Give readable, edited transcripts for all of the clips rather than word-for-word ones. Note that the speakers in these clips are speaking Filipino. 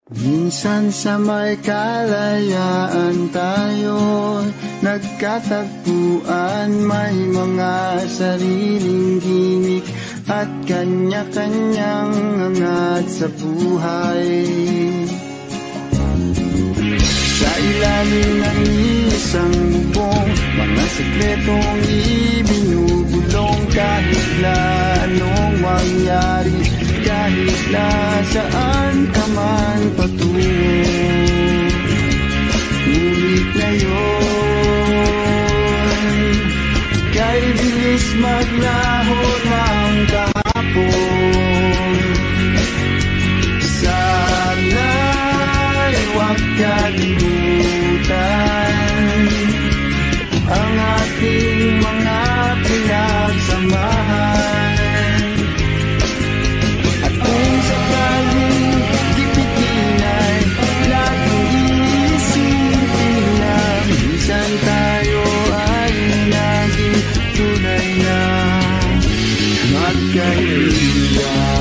Minsan sa may kalayaan tayo'y nagkatagpuan, may mga sariling gimik at kanya-kanyang angat sa buhay. Sa ilalim ng isang bubong, mga sekretong ibinubulong, kahit na anong mangyari, kahit na saan ka man patungo. Ngunit ngayon, kay bilis maglaho ng kahapon. Sana'y huwag kalimutan ang ating mga pinagsamahan. At kung sakaling gipitin ay laging iisipin na minsan tayo ay naging tunay na magkaibigan.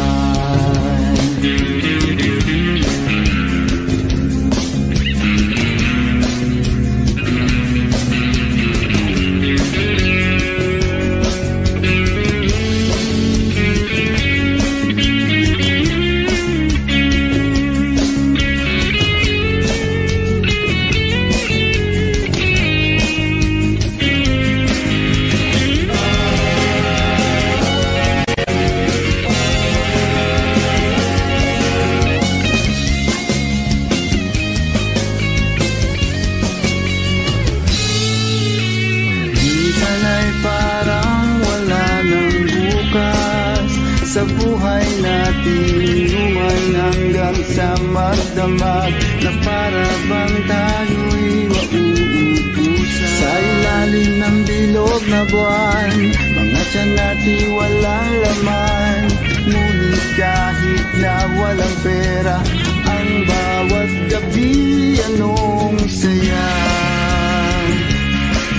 Sa buhay natin, luman hanggang sa magdamag, na para bang tayo'y mauubusan. Sa ilalim ng bilog na buwan, mga tiyan natin walang laman. Ngunit kahit na walang pera, ang bawat gabi anong saya.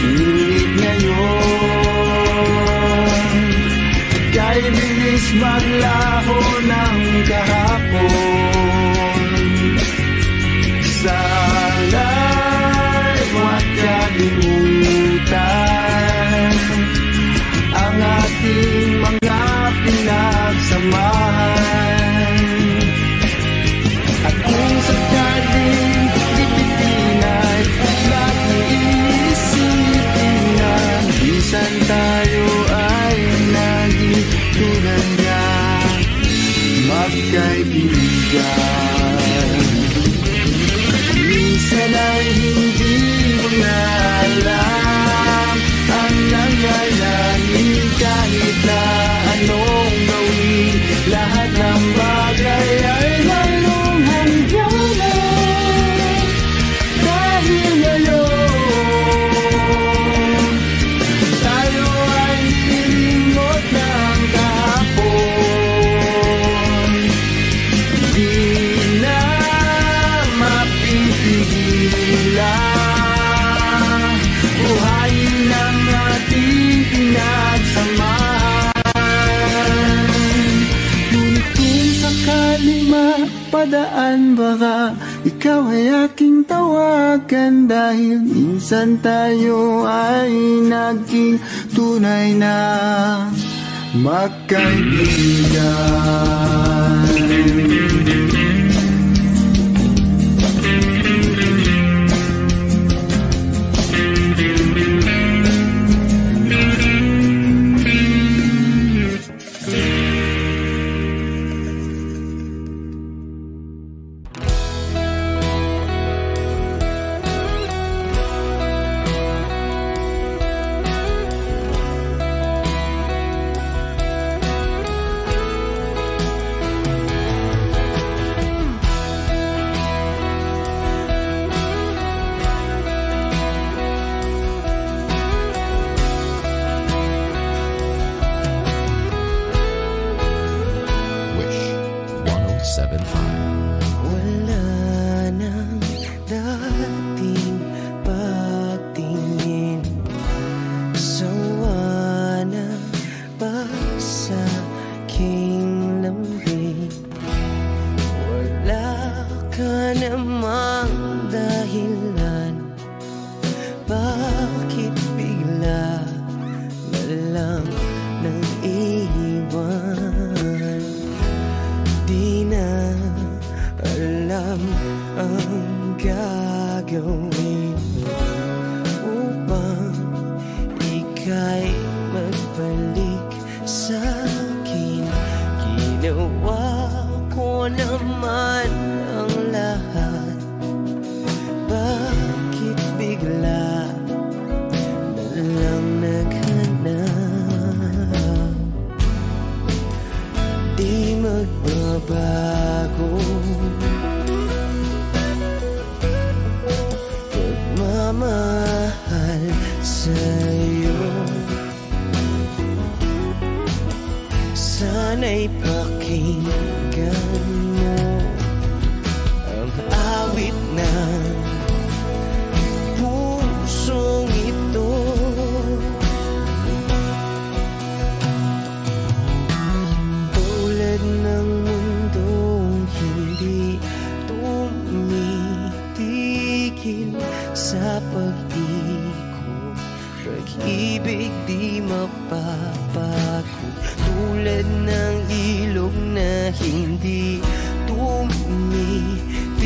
Ngunit ngayon, kay bilis maglaho ng kahapon. Sana'y huwag kalimutan ang ating mga pinagsamahan. At kung sakaling gipitin ay laging iisipin na minsan tayo ay naging tunay na magkaibigan. Minsan ay hindi mo na alam ang nangyayari, kahit na anong gawin, lahat ng bagay ay mayroong hangganan. Dahil ngayon, tayo ay nilimot ng kahapon. Di na mapipigilan, buhayin ang ating pinagsamahan. Ngunit kung sakali mapadaan, baka ikaw ay aking tawagan, dahil minsan tayo ay naging tunay na magkaibigan. ka namang dahilan, bakit bigla na lang nang iwan? Di na alam ang gagawin upang ika'y magbalik sa'kin. Ginawa ko naman ang lahat, bakit bigla na lang naghanap? Di magbabago pagmamahal sa'yo. Sana'y pakinggan mo ang awit ng pusong ito. Tulad ng mundong hindi tumitigil sa pag-ikot, pag-ibig di mapapago. Tulad ng ilog na hindi tumitigil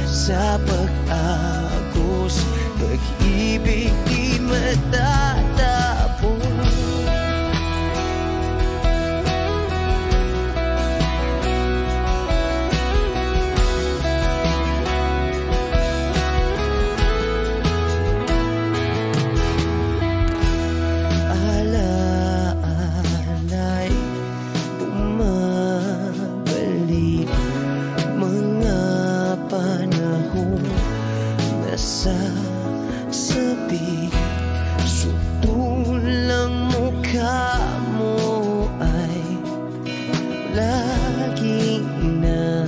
sa pag-agos, pag-ibig di matatapos. Sasabi, sutulang mukha mo ay lagi na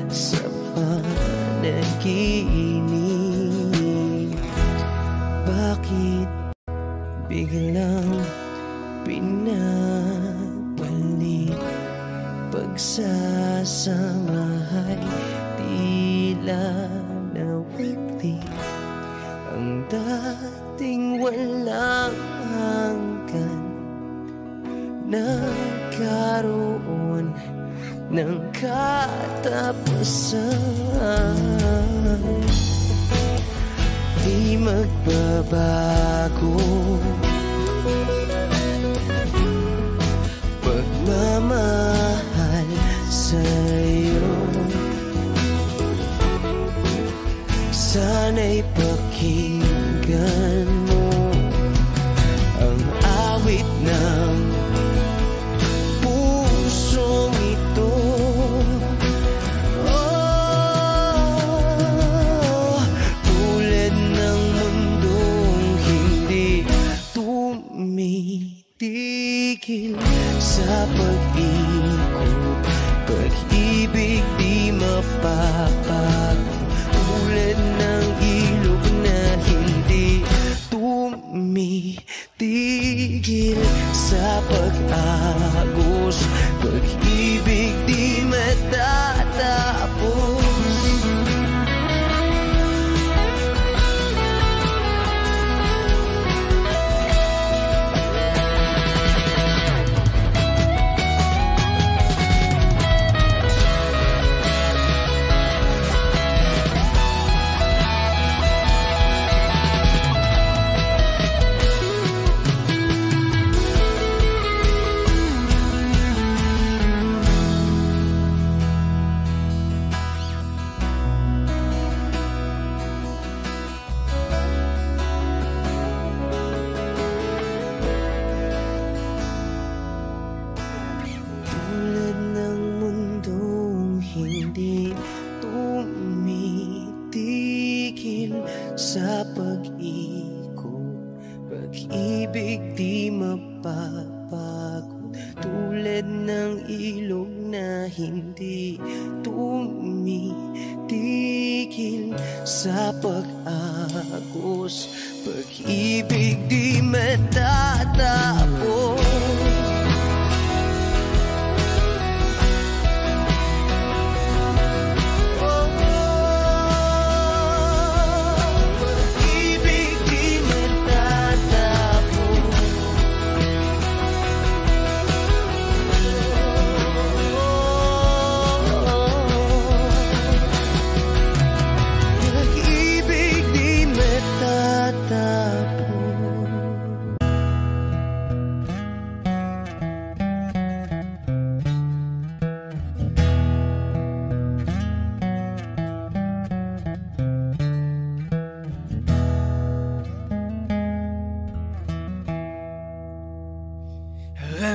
sa panaginip. Bakit biglang pinabalik? Pagsasamahay tila nawagli, ang dating walang hanggan nagkaroon ng katapusan. Di magbabago pagmamahal sa'yo. Sana'y pakinggan mo ang awit ng pusong ito. Oh, tulad ng mundong hindi tumitigil sa pag-ikot, pag-ibig di mapapago. Tulad ng ilog na hindi tumitigil sa pag-agos, pag-ibig di matatapos. Hindi tumitigil sa pag-ikot, pag-ibig di mapapagod. Tulad ng ilog na hindi tumitigil sa pag-agos, pag-ibig di matatapos.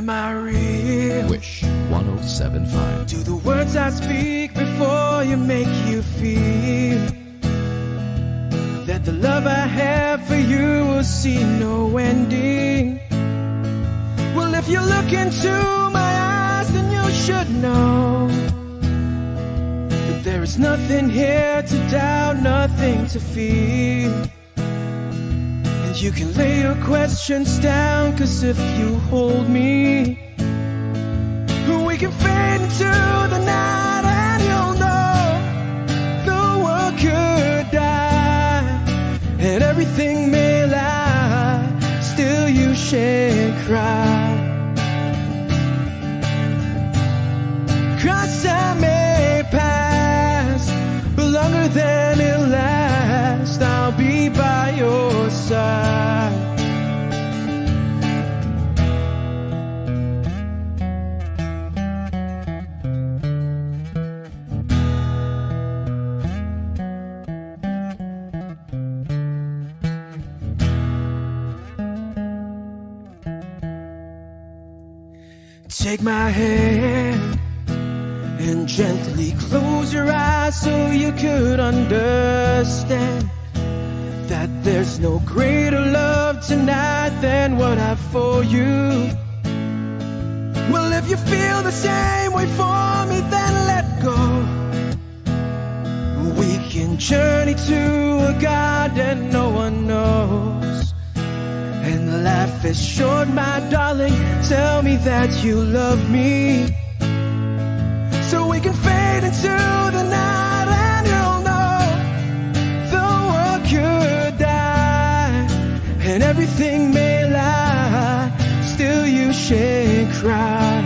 Am I real? Wish 107.5. Do the words I speak before you make you feel that the love I have for you will see no ending? Well, if you look into my eyes, then you should know that there is nothing here to doubt, nothing to feel. And you can lay your questions down, 'cause if you hold me, we can fade into the night, and you'll know the world could die and everything may lie, still you shan't cry. 'Cause time may pass, but longer than it'll last, I'll be by your side. Take my hand and gently close your eyes so you could understand that there's no greater love tonight than what I've for you. Well, if you feel the same way for me, then let go. We can journey to a garden no one knows. And life is short, my darling, tell me that you love me, so we can fade into the night, and you'll know the world could die and everything may lie, still you shan't cry.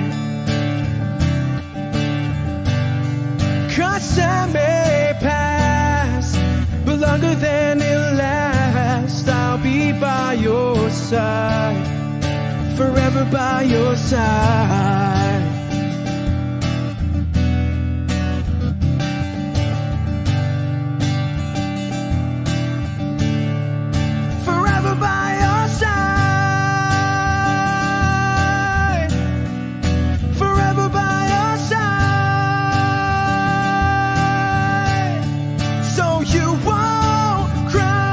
'Cause time may pass, but longer than it'll last, I'll be by your side, forever by your side. Forever by your side, forever by your side, so you won't cry.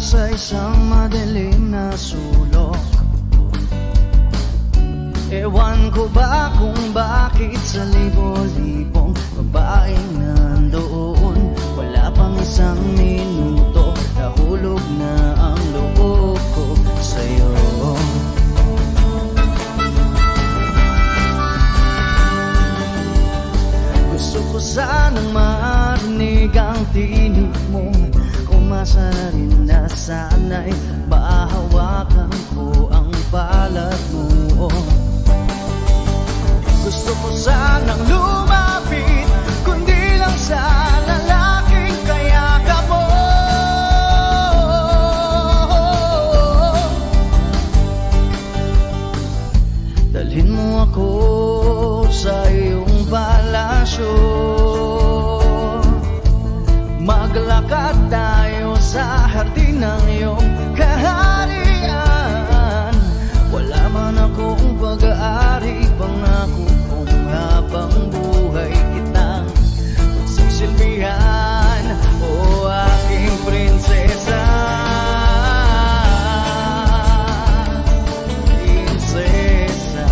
Sa isang madilim na sulok, ewan ko ba kung bakit sa libo-libong babaeng nandoon, wala pang isang minuto, nahulog na ang loob ko sa'yo. Gusto ko sanang marinig ang tinig mo, umasa na rin na sana'y mahawakan ko ang balat mo. Gusto ko sanang lumapit, kundi lang sa lalaking kayakap mo. Dalhin mo ako sa iyong palasyo, maglakad tayo sa hardin ng iyong kaharian. Wala man akong pag-aari, pangako kong habang buhay kitang magsisilbihan, o aking prinsesa. Prinsesa,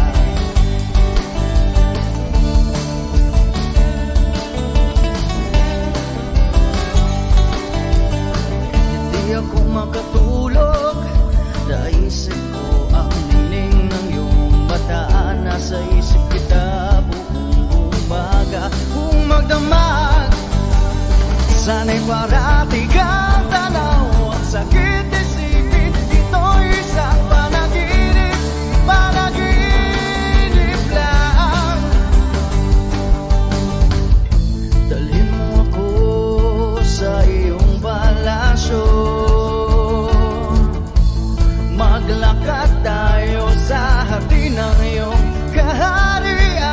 akong makatulog. Naisip ko ang nining ng iyong mata. Nasa isip kita buong umaga. Kung magdamag, sana'y parati kang tanaw. Ang sakit isipin, ito'y isang panaginip. Panaginip lang. Dalhin mo ako sa iyong palasyo. Maglakad tayo sa hati ng iyong kaharian.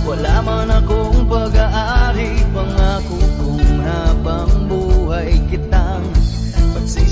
Wala man akong pag-aari, pangako kong habang buhay kitang pagsisilbihan.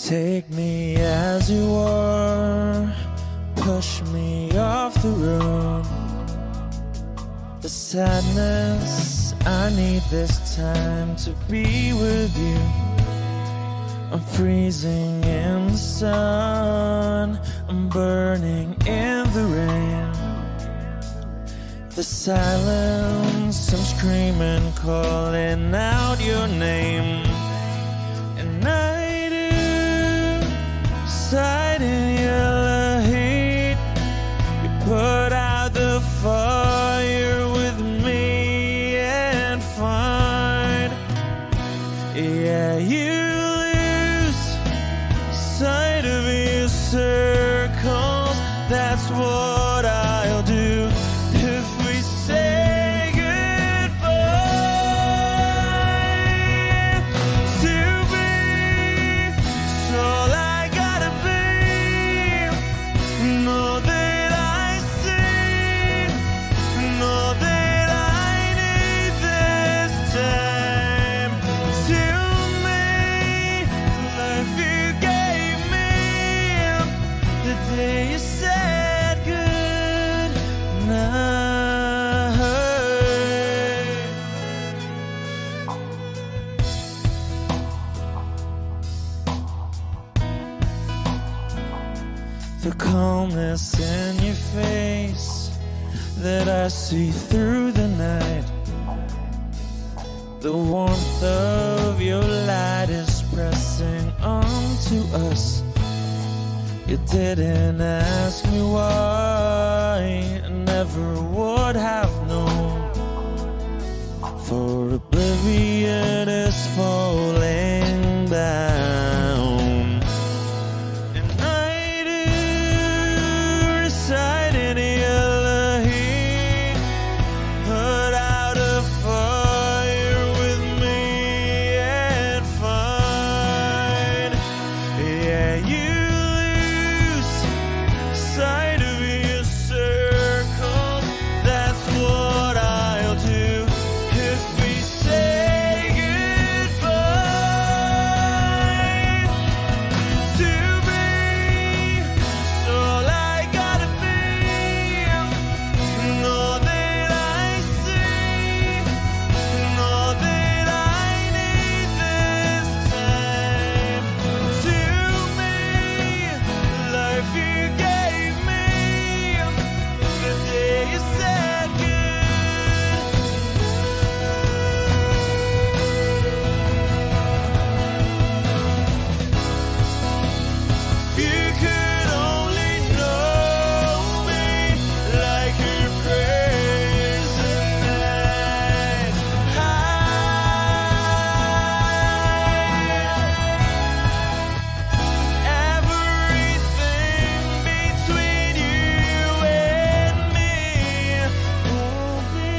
Take me as you are, push me off the road. The sadness, I need this time to be with you. I'm freezing in the sun, I'm burning in the rain. The silence, I'm screaming, calling out your name. And I do, sight in your heat. You put out the fire with me and find, yeah, you lose sight of your circles. That's what I'll do if we say goodbye. To be, it's all I gotta be. Know that I see, know that I need this time. To me, life you gave me, the day you said good night. The calmness in your face that I see through the night. The warmth of your light is pressing onto us. You didn't ask me why, I never would have known. For oblivion is falling down. And I do reside in your heat. Put out a fire with me and find, yeah, you sight of your circle. That's what I'll do if we say goodbye. To be, it's all I gotta be. Know that I see, know that I need this time. To me, life you gave me, the day you said good. If you could only know me like your present night. Everything between you and me won't be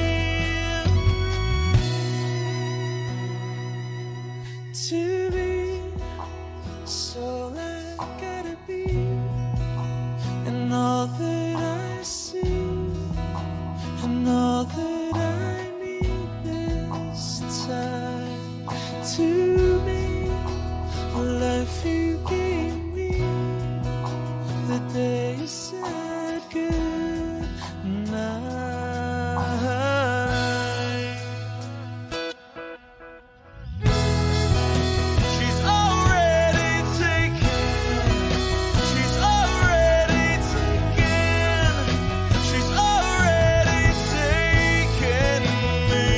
to be. So I gotta be, and all that I see, and all that I need this time. To me, a life you gave me, the day you said good night. She's already taken, she's already taken, she's already taken me.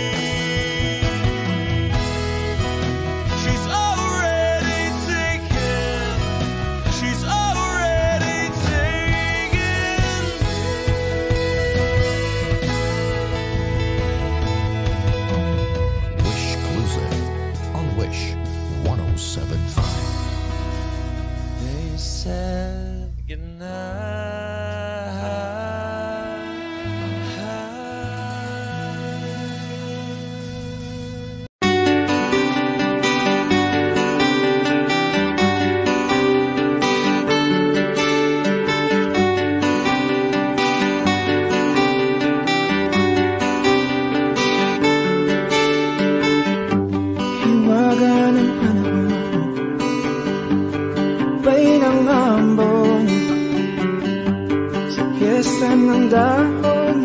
She's already taken, she's already taken me. Wish Exclusive on Wish 1075. They said goodnight. Hiwaga ng panahon, Minsan ang dahon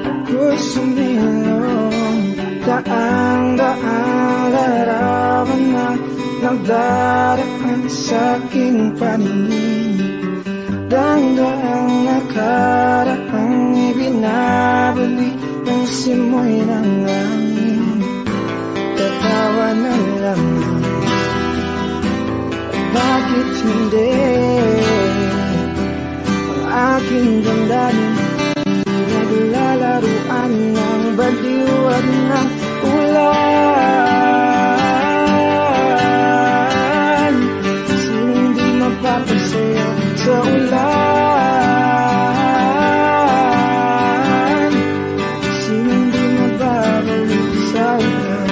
ako'y sumilong, daang-daang larawan na nagdaraan sa'king paningin. Daang-daang nakaraang ibinabalik ng simoy ng langit. Tatawa na lamang, bakit hindi? Ang aking damdamin naglalaruan ng baliw at ng ulan. Sinong di mapapasayaw sa ulan? Sinong di mababalik sa ulan?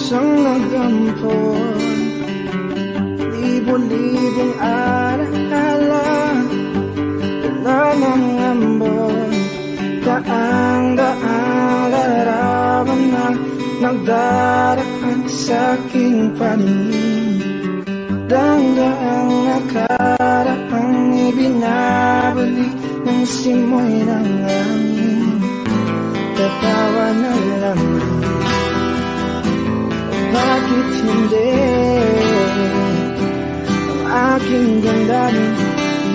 Isang nagampon, libo-libong alaala, wala ng ambon. Daang-daang larawan na nagdaraan sa'king paningin. Daang-daang nakaraang ibinabalik ng simoy ng langit. Tatawa na lamang, bakit hindi? Ang aking damdamin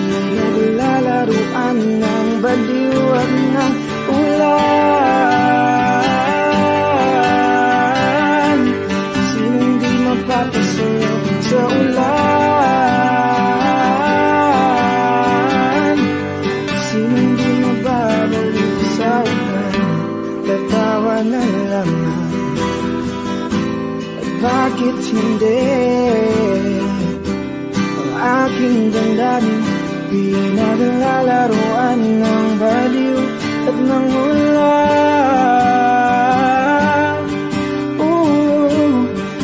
naglalaruan ng baliw at ng ulan. Sinong di mapapasayaw sa ulan? Sinong di mababalik sa ulan? Tatawa na lamang, bakit hindi? Ang aking damdamin pinaglalaruan ng baliw at ng ulan.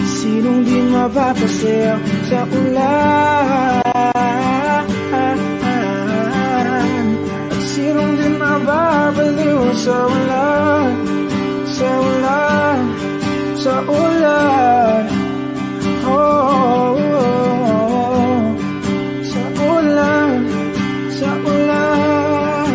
Sinong di mapapasayaw sa ulan? At sinong di mababaliw sa ulan? Sa ulan, sa ulan, oh, oh, oh. Sa ulan, sa ulan,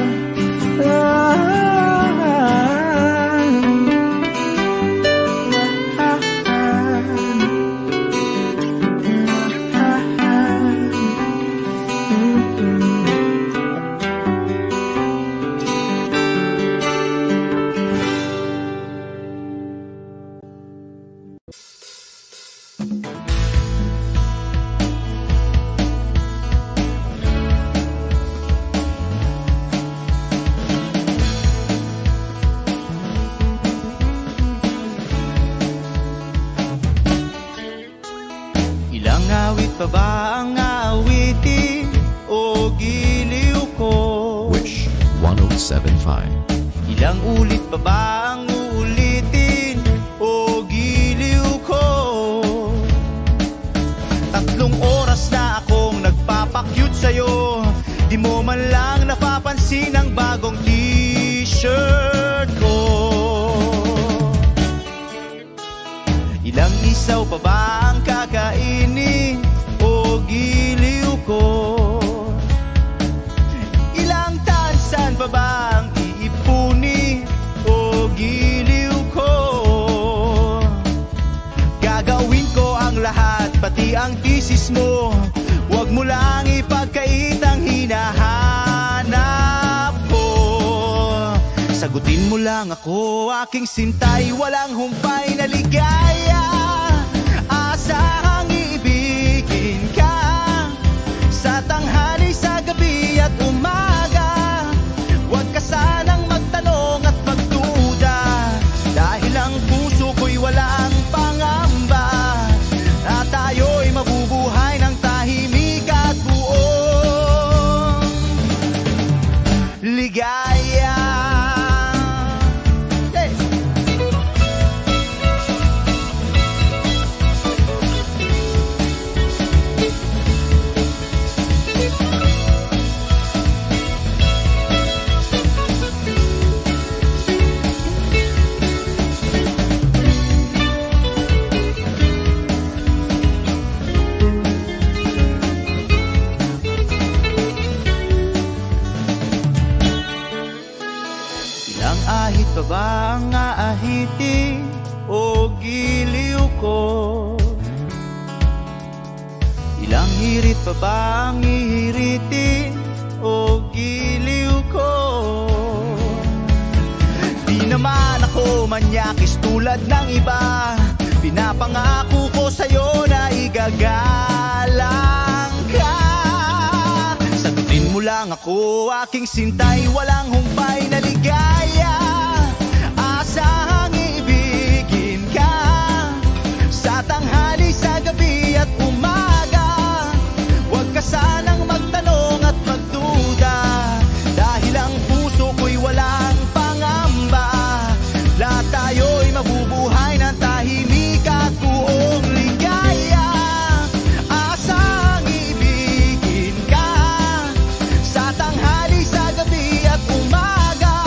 pa ba ang awitin o giliw ko? Wish 1075. Ilang ulit pa ba ang uulitin o giliw ko? 3 oras na akong nagpapakyut sa'yo, di mo man lang napapansin ang bagong t-shirt ko. Ilang isaw pa ba ang kakainin o giliw ko? Ilang tansan pa ba ang iipunin o giliw ko? Gagawin ko ang lahat, pati ang thesis mo. Huwag mo lang ipagkait ang hinahanap ko. Sagutin mo lang ako, aking sintay, walang humpay na ligaya. Asahang iibigin ka sa tanghali, sa gabi at umaga. Huwag ka sanang magtanong at magduda, dahil ang puso ko'y walang pangamba, na tayo'y mabubuhay ng tahimik at buong ligaya. ahitin o giliw ko? Ilang hirit pa ba ang ihiritin o giliw ko? Di naman ako manyakis tulad ng iba. Pinapangako ko sa'yo na igagalang ka. Sagutin mo lang ako, aking sintay, walang humpay na ligaya. Asahang ibigin ka sa tanghali, sa gabi at umaga. Huwag ka sanang magtanong at magduda, dahil ang puso ko'y walang pangamba. Lahat tayo'y mabubuhay ng tahimik at buong ligaya. Asang ibigin ka sa tanghali, sa gabi at umaga.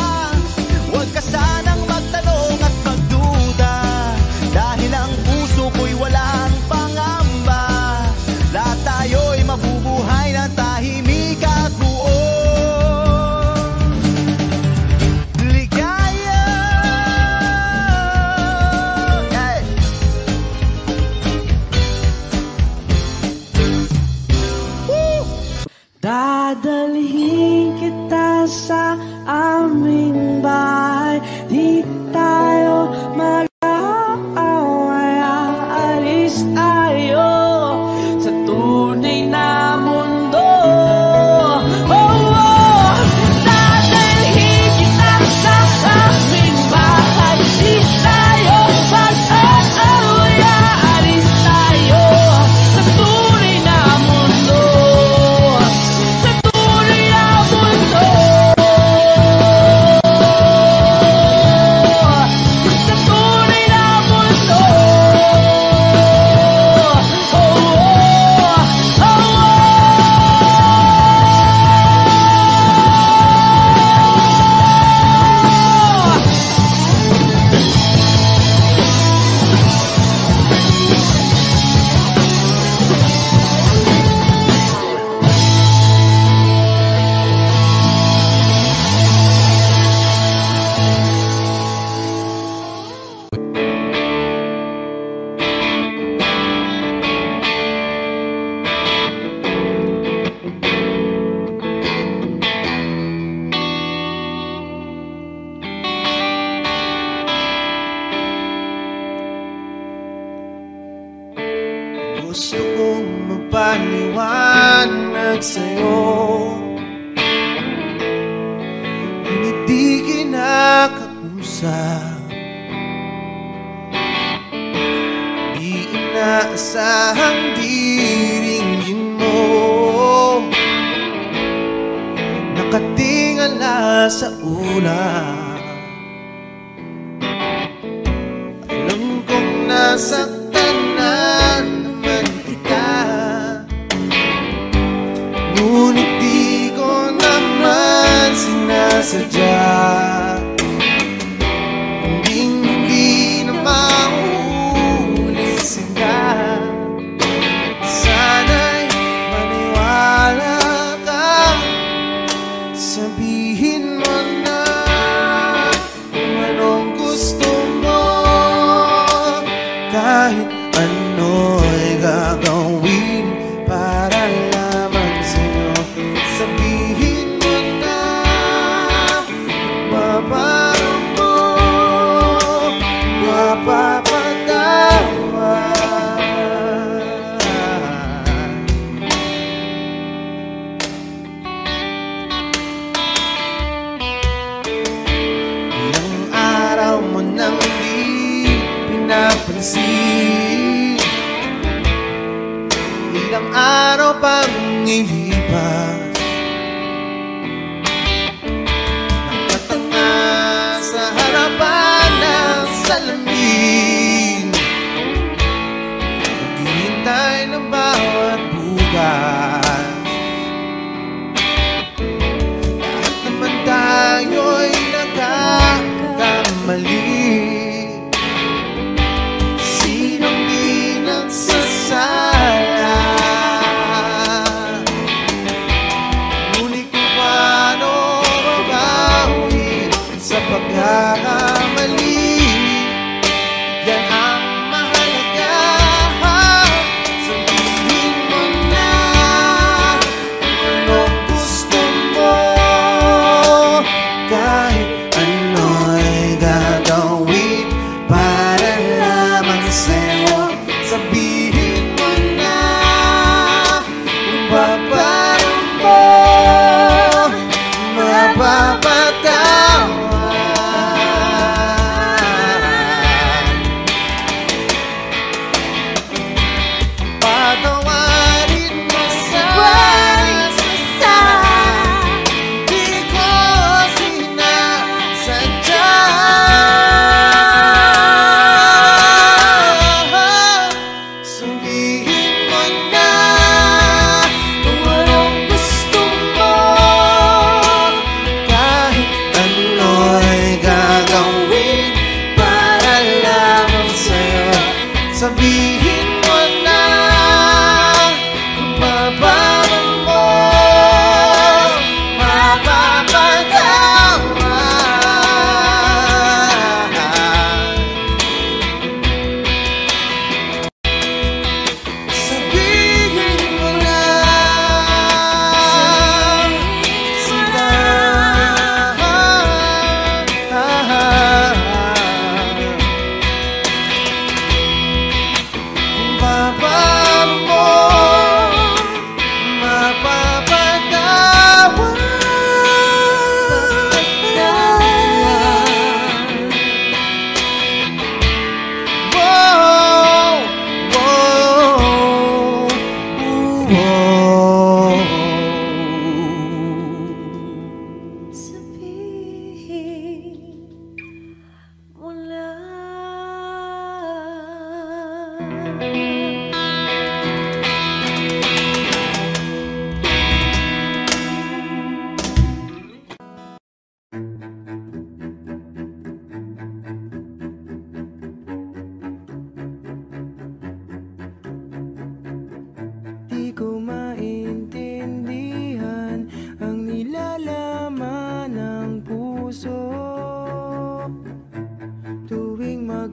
Huwag ka sanang magtanong at magduda, dahil ang puso ko'y walang pangamba. Lahat tayo'y mabubuhay ng tahimik at buong ligaya. Hey! Woo! Dadalhin kita sa aming bahay, di tayo mag-aaway. Aalis tayo sa tunay na mundo. Oh, oh! Dadalhin kita sa aming bahay, di tayo mag-aaway. Aalis tayo sa tunay na mundo. Sa tunay na mundo. Sa tunay na mundo. Oh, oh, oh, Gusto kong magpaliwanag sa'yo, ngunit di kinakausap. Di inaasahang diringgin mo, nakatingala sa ulap. Alam kong nasaktan na naman kita, ngunit di ko naman sinasadya. Hindi na mauulit sila. Sana'y maniwala ka, sabihin mo na kung anong gusto mo. Kahit ano'y gagawin para lamang sa'yo. Sabihin mo na mabaro mo, mapapatawa. Ilang araw mo nang di pinapansin, ilang araw pang ilipas, nakatanga sa harapan ng salamin, naghihintay ng bawat bukas. Lahat naman tayo'y nagkakamali. Sinong di nagsasala?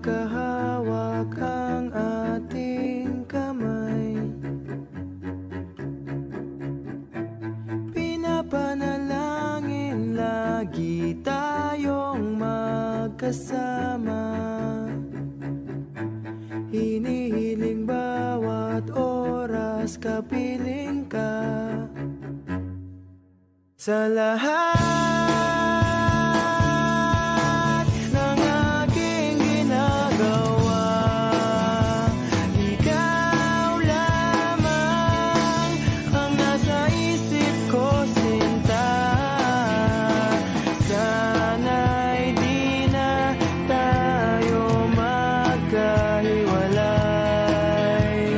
magkahawak ang ating kamay. Pinapanalangin lagi tayong magkasama. Hinihiling bawat oras kapiling ka. Sa lahat ng aking ginagawa, ikaw lamang ang nasa isip ko, sinta. Sana'y di na tayo magkahiwalay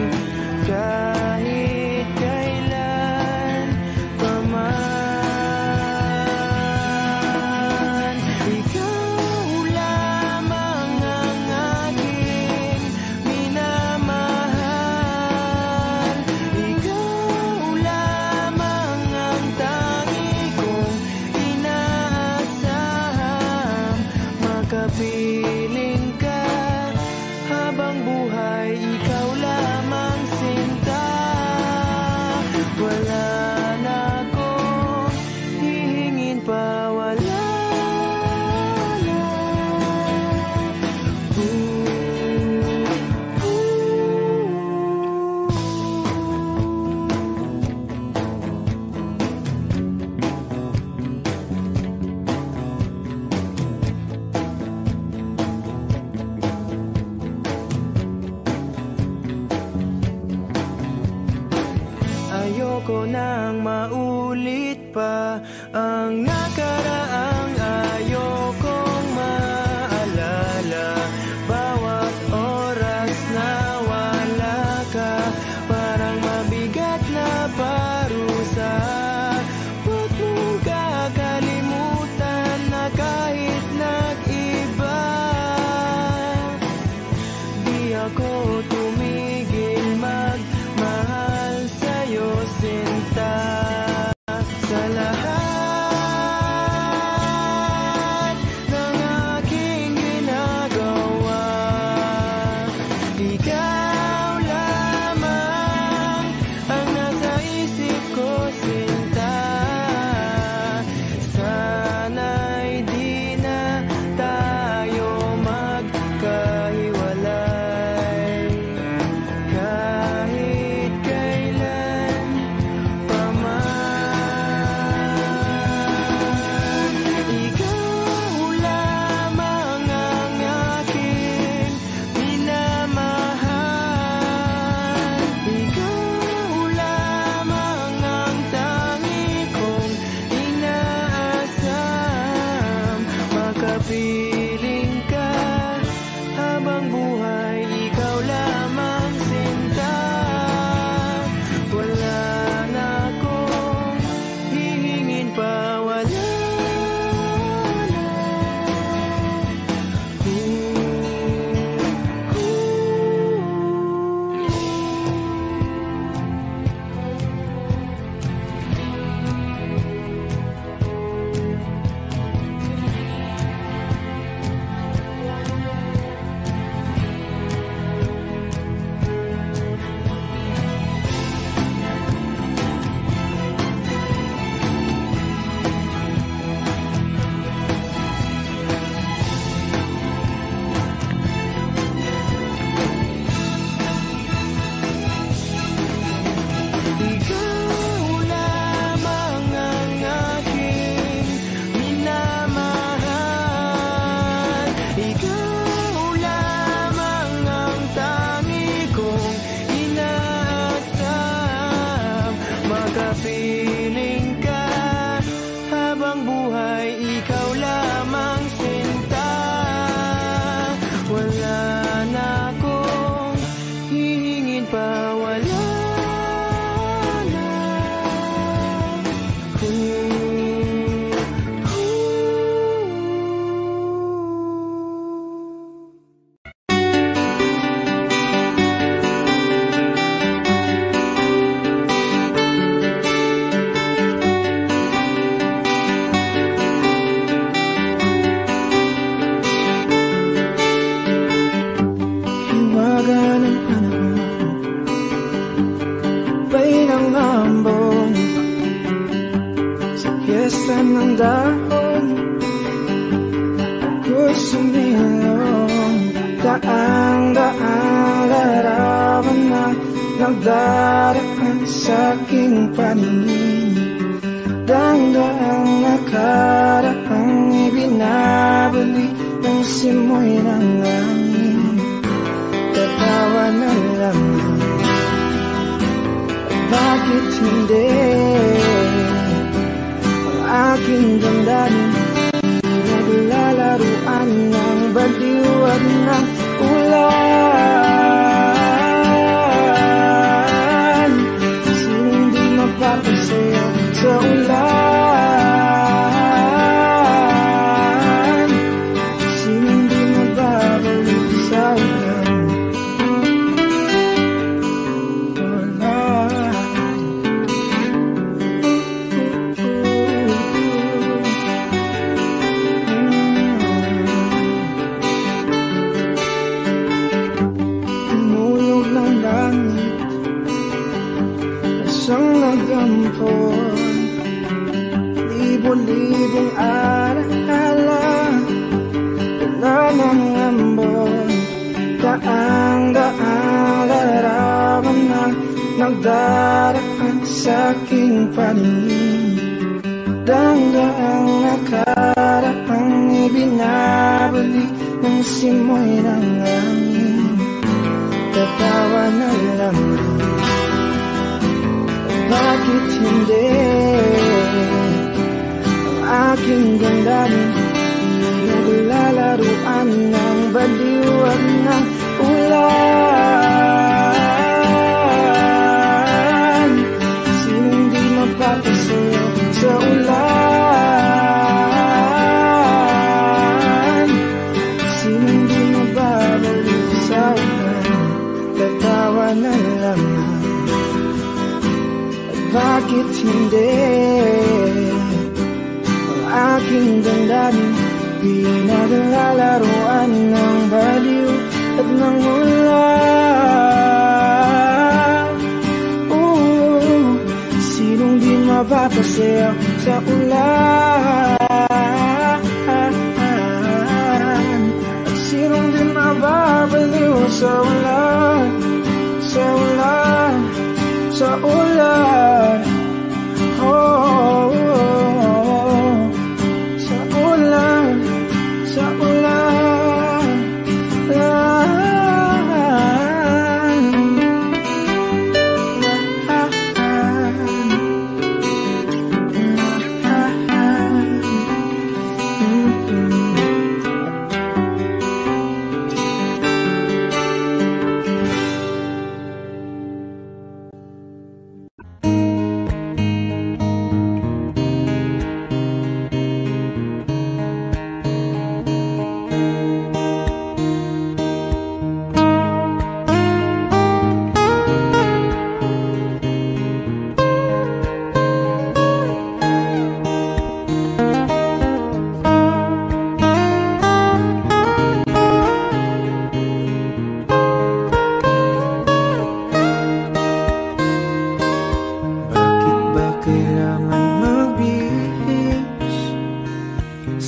kahit kailan pa man. Kapiling ka habang buhay, ikaw lamang, sinta. Wala na akong hihingin pa, wala na. Ayoko nang maulit pa ang nakaraang ayokong maalala. Bawat oras na wala ka, parang mabigat na parusa. Huwag mong kakalimutan na kahit nag-iba, di ako tumigil magmahal sa'yo, sinta. Sa lahat ng dahon, ako'y sumilong. Daang-daang larawan na nagdaraan sa'king paningin. Daang-daang nakaraang ibinabalik ng simoy ng langit. Tatawa na lamang, bakit hindi? Ang aking damdamin naglalaruan ng baliwan ng ulan. Sinong di mapapasayaw sa ulan? Sinong di mababalik sa ulan? Libo-libong alaala, wala ng ambon. Daang-daang larawan na nagdaraan sa'king paningin. Daang-daang nakaraang ibinabalik ng simoy ng langit. Tatawa na lamang, bakit hindi? Ang aking damdamin naglalaruan ng baliwan ng ulan. Sinong di mapapasayaw sa ulan? Sinong di mababalik sa ulan? Tatawa na lamang, bakit hindi? Ang aking damdamin pinaglalaruan ng baliw at ng ulan. Sinong di mapapasayaw sa ulan? At sinong di mababaliw sa ulan? Sa ulan, sa ulan, oh, oh, oh. Sa ulan, sa ulan,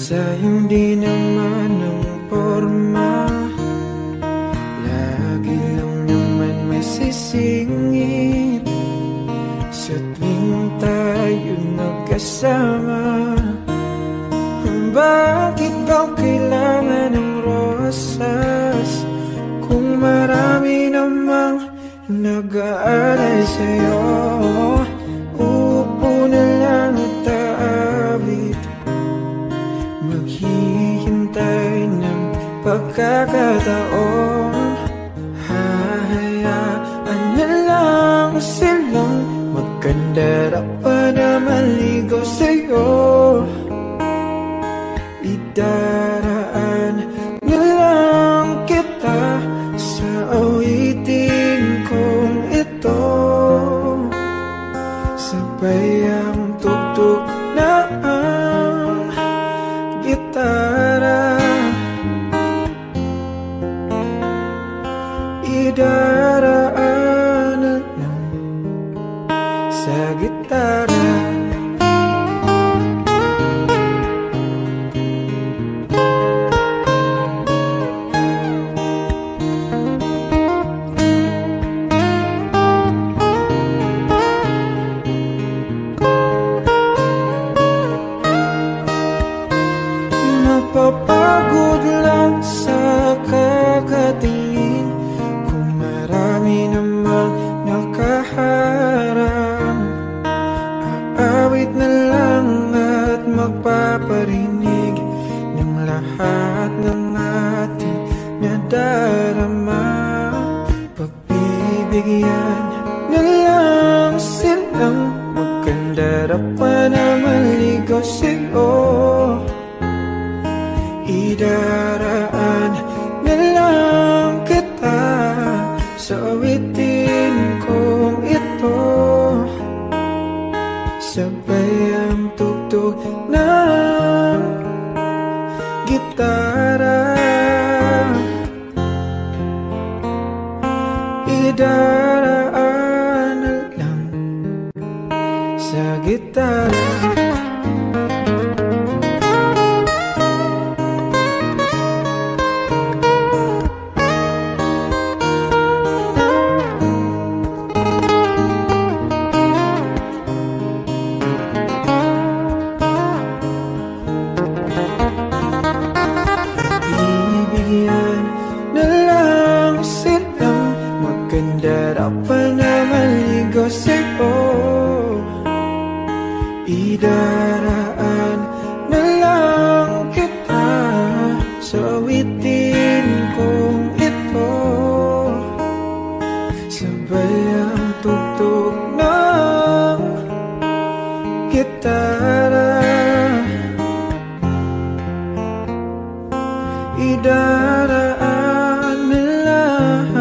sayang di naman ang porma. Lagi lang naman may sisingit sa tuwing tayo magkasama. Bakit ba kailangan ng rosas kung marami namang nag-aalay sa'yo? Upo na lang at aabit, maghihintay ng pagkakataon. Hahayaan na lang silang magkandara pa na maligaw sa'yo. Idaraan na lang kita sa awitin kong ito. Sabay ang tugtog na ang gitara. Idaraan na lang sa gitara. Idaraan na lang sa gitara. Idaraan na lang kita sa awitin kong ito, sabay ang tugtog ng gitara. Idaraan na lang.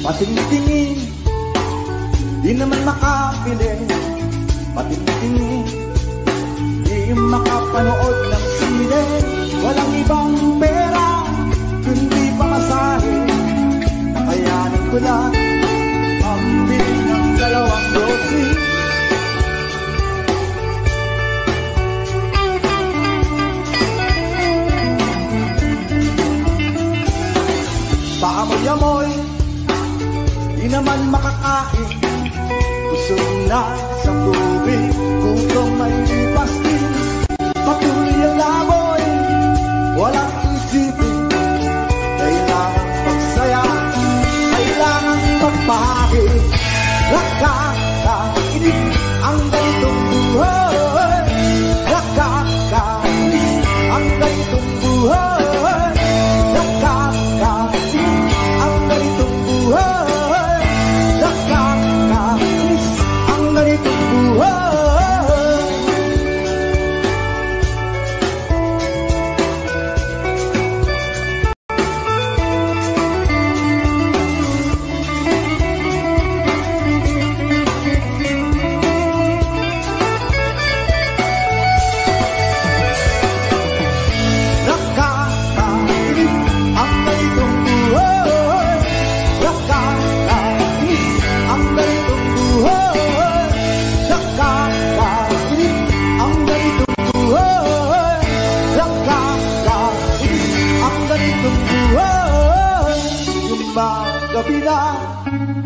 Patingin-tingin, di naman makapiling. Patingin-tingin, di makapanood ng sine. Walang ibang pera, kundi pamasahe. Nakayanin ko lang ang biling ng 2 grocery. Paamoy-amoy, di naman makakain. Busog na sa tubig, kung may pastil. Patuloy ang laboy, walang isipin. Kailangan pagsaya, kailangan magpahid. Nakakainis ang ganitong buhay. Nakakainis ang ganitong buhay. Nakakainis ang ganitong buhay. Nakakainis ang ganitong buhay. Gabi na,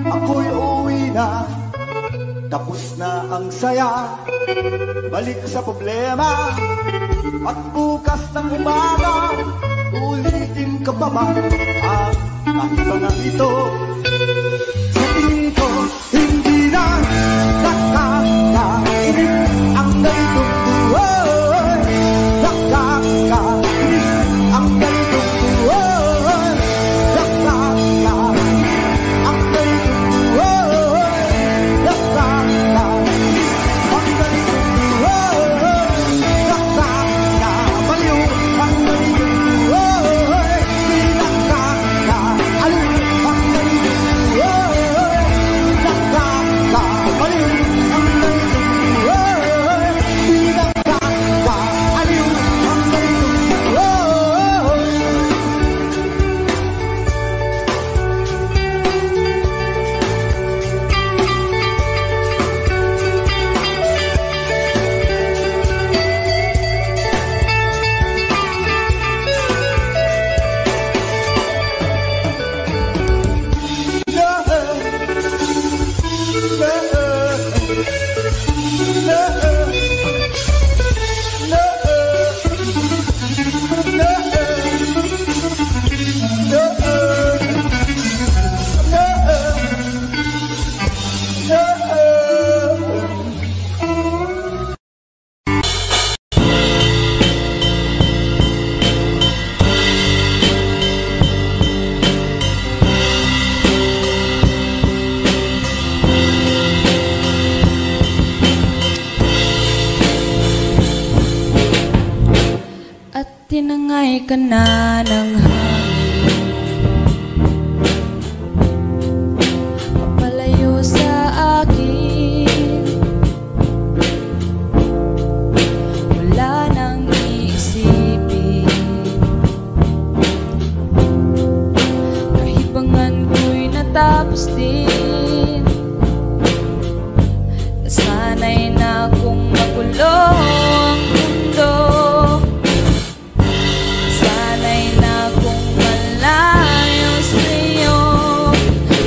ako'y uwi na. Tapos na ang saya, balik sa problema. At bukas ng umaga, ulitin ka pa ba ang kahibangan ito? Sa tingin ko, hindi na nakakainis ang ganitong buhay. Nakakainis ang ganitong buhay. Tinangay ka na ng hangin, palayo sa nagtapos din. Nasanay na kung magulo ang mundo, nasanay na kung malayo sa'yo.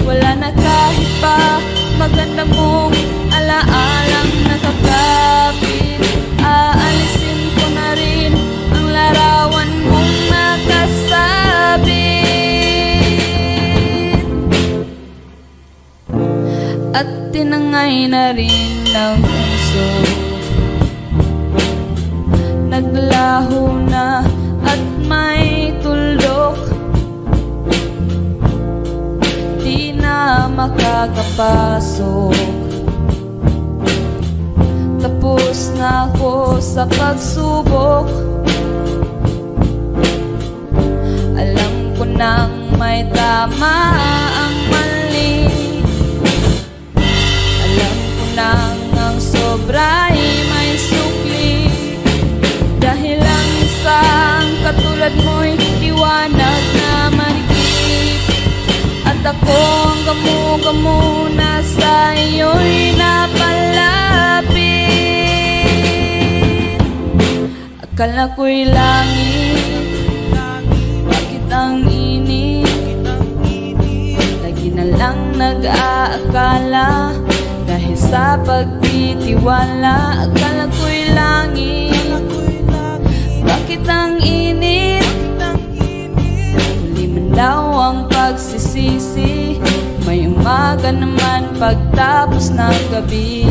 Wala na kahit pa maganda mong alaalang nakakapit. Aalisin ko na rin ang larawan mong nakasabit, at tinangay na rin ng puso. Naglaho na at may tuldok, di na makakapasok. Tapos na ako sa pagsubok. Alam ko nang may tama ang mali. Alam ko nang ang sobra'y may sukli. Dahil ang isang katulad mo'y liwanag na marikit, at ako ang gamo-gamo na sa iyo'y napalapit. Akala ko'y langit, bakit ang init? Lagi na lang nag-aakala, dahil sa pagtitiwala. Akala ko'y langit, bakit ang init? Huli man daw ang pagsisisi, may umaga naman pagtapos ng gabi.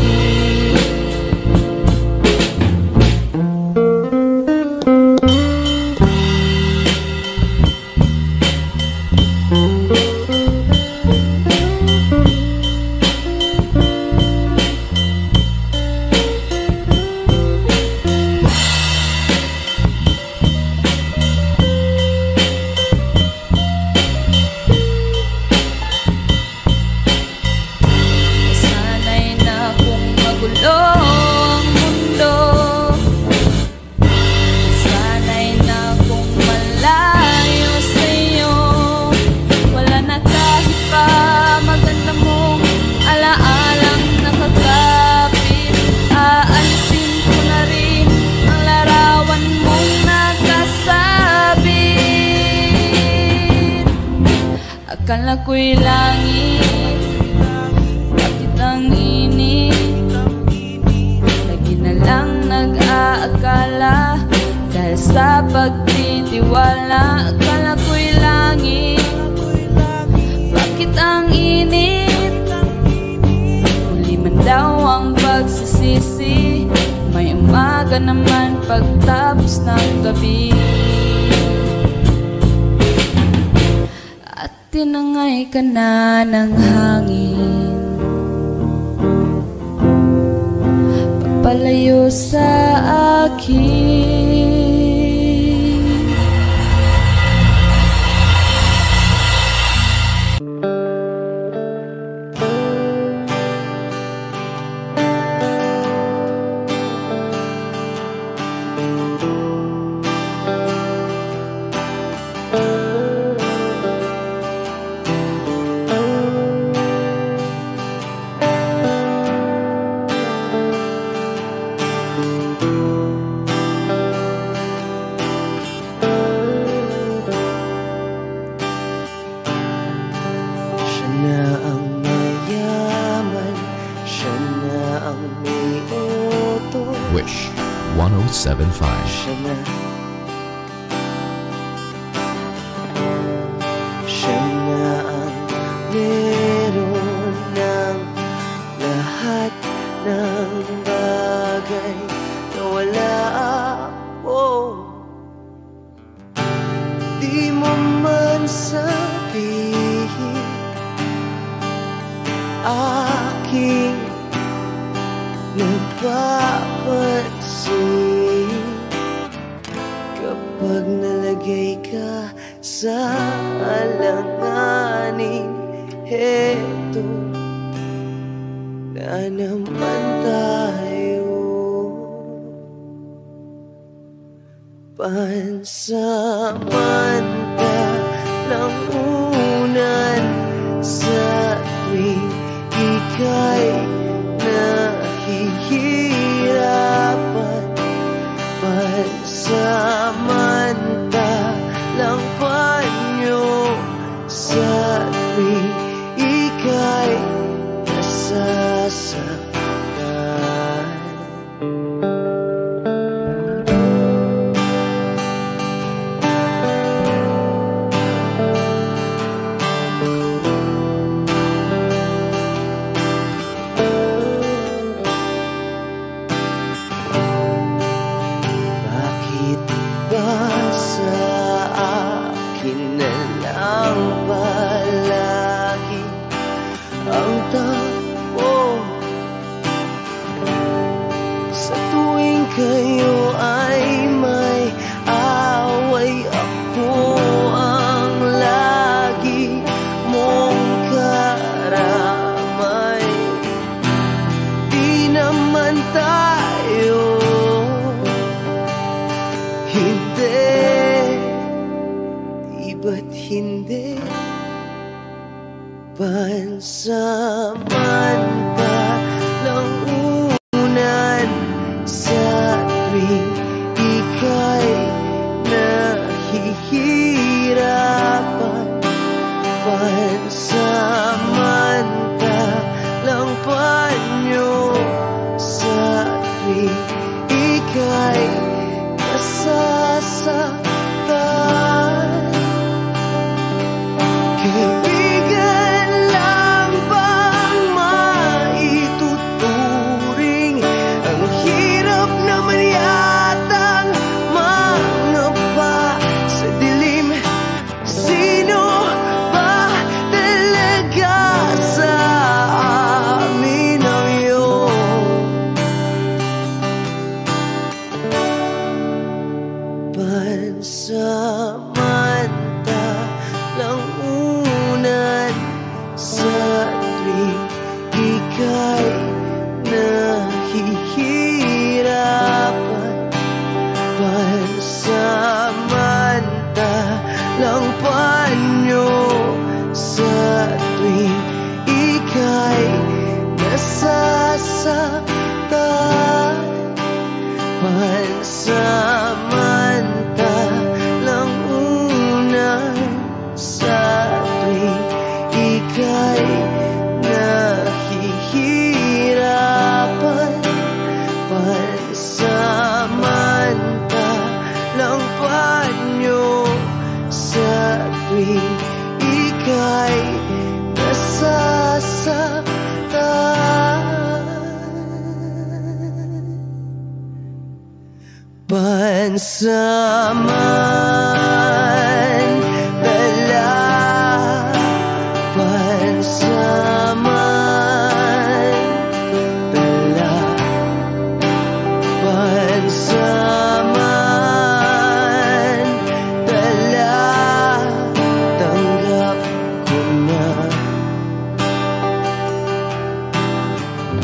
Akala ko'y langit, bakit ang init? Lagi na lang nag-aakala, dahil sa pagtitiwala. Akala ko'y langit, bakit ang init? Huli man daw ang pagsisisi, may umaga naman pagtapos ng gabi. Tinangay ka na ng hangin, pagpalayo sa akin. Wish 1075. Siya na ang meron ng lahat ng bagay na wala ako. Di mo man sabihin aking napapansin kapag nalagay ka sa alanganin. Heto na naman tayo, pansamantalang unan sa ika'y nahihirapan. Pansamantalang panyo sa tuwing ika'y nasasaktan. Bakit ba sa akin na lang palagi ang takbo? Sa tuwing kayo ay may away, ako ang lagi mong karamay. Di naman tayo, hindi, di ba't hindi? Pansamantalang unan sa tuwing ika'y nahihirapan. Pansamantalang panyo sa tuwing ika'y nasasaktan. Kaibigan lang bang maituturing? Ang hirap naman yatang mangapa sa dilim. Sino ba talaga sa amin ang iyong pansamantalang unan sa tuwing ika'y nahihirapan. Pansamantalang panyo sa tuwing ika'y nasasaktan. Pansamantalang unan sa tuwing ika'y nahihirapan. Pansamantalang panyo sa tuwing ika'y nasasaktan. Pansamantala, pansamantala, pansamantala, tanggap ko na.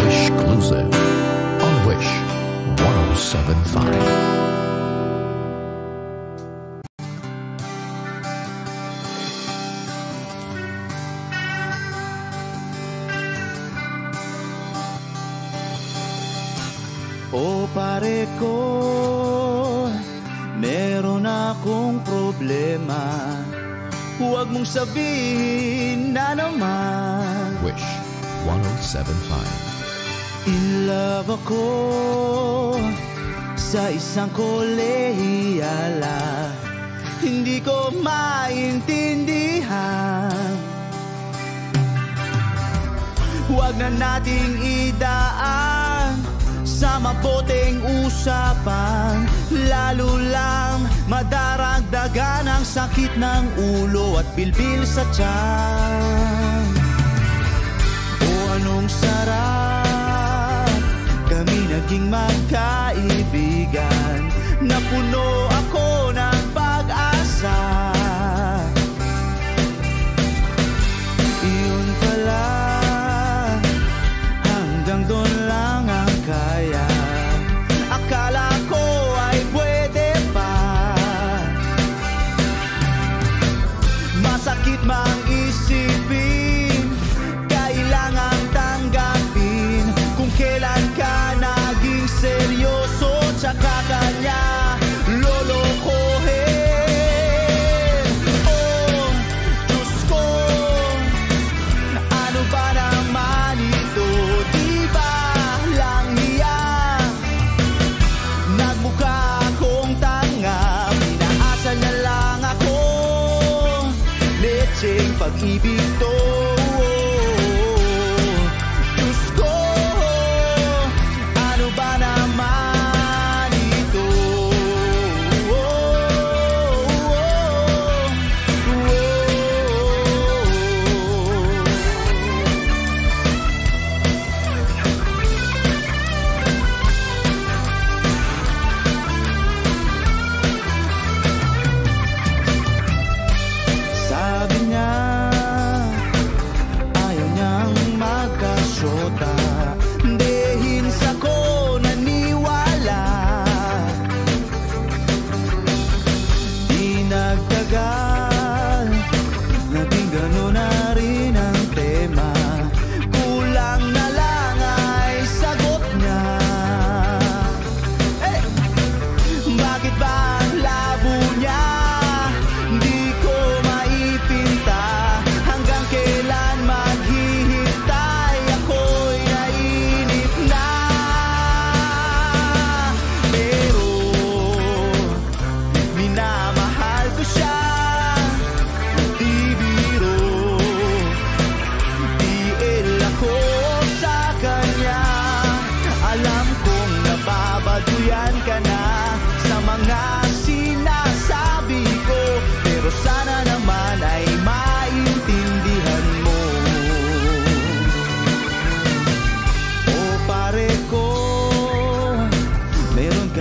Wish Exclusive on Wish 107.5. O pare ko, meron akong problema. Huwag mong sabihin na naman. Wish 107.5. In love ako sa isang kolehiyala. Hindi ko maintindihan. Huwag na nating idaan sa maboteng usapan, lalo lang madaragdagan ang sakit ng ulo at bilbil sa tiyan. O anong sarap, kami naging magkaibigan, napuno ako ng pag-asa. Iyon pala, hanggang doon lang ang kaya. Akala ko ay pwede pa. Masakit mang isipin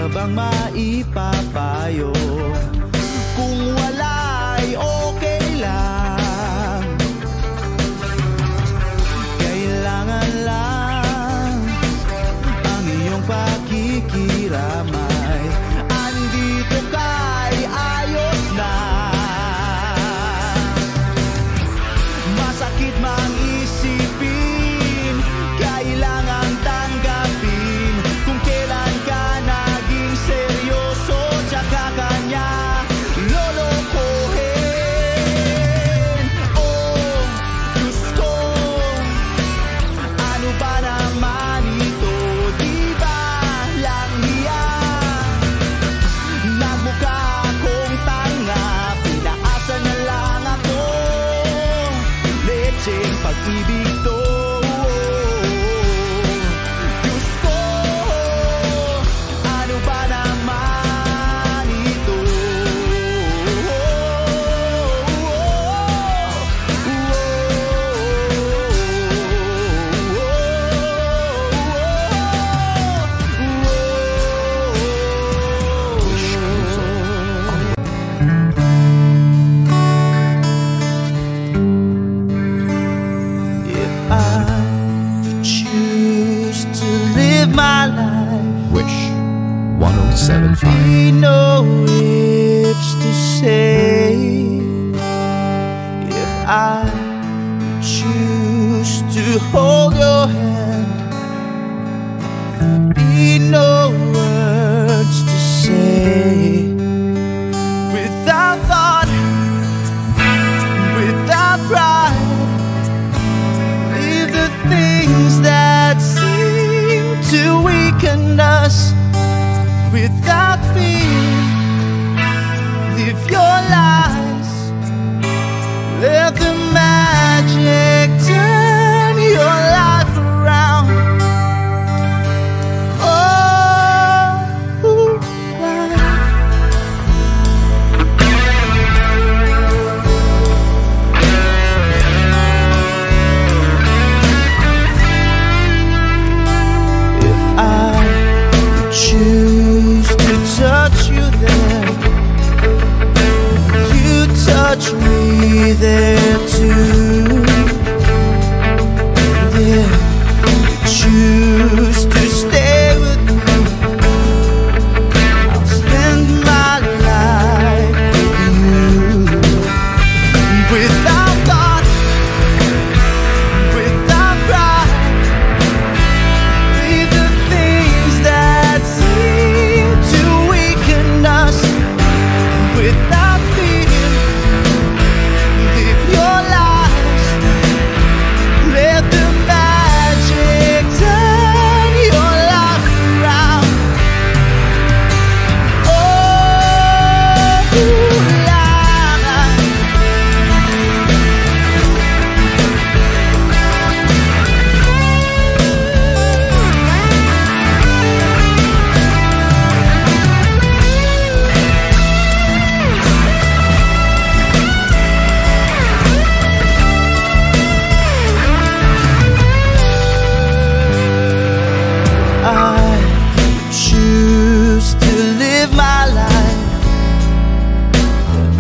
ka bang maipapayo? Kung wala'y okay lang, kailangan lang ang iyong pakikiramay. Andito ka'y ayos na. Masakit mang isipin, kailangan tanggapin. Kung kailan ka naging seryoso, tsaka kanya lolokohin. Oh, Diyos ko, ano ba naman ito? Di ba lang hiya? Nagmukha akong tanga, pinaasa na lang ako. Lecheng pag-ibig to. Diyos ko, ano ba naman ito? If I choose to live my life, Wish 1075. be no ifs to say. If I choose to hold your hand, be no words to say. Without thought, without pride, leave the things that seem to weaken us. Without fear, live your lies. Let the magic turn your life around. Oh, if I choose to touch you there, you touch me there too. Yeah, choose to stay with me, I'll spend my life with you. Without thought, without pride, leave the things that seem to weaken us. Without fear, live your lives. Let the magic turn your life around. Oh, I choose to live my life.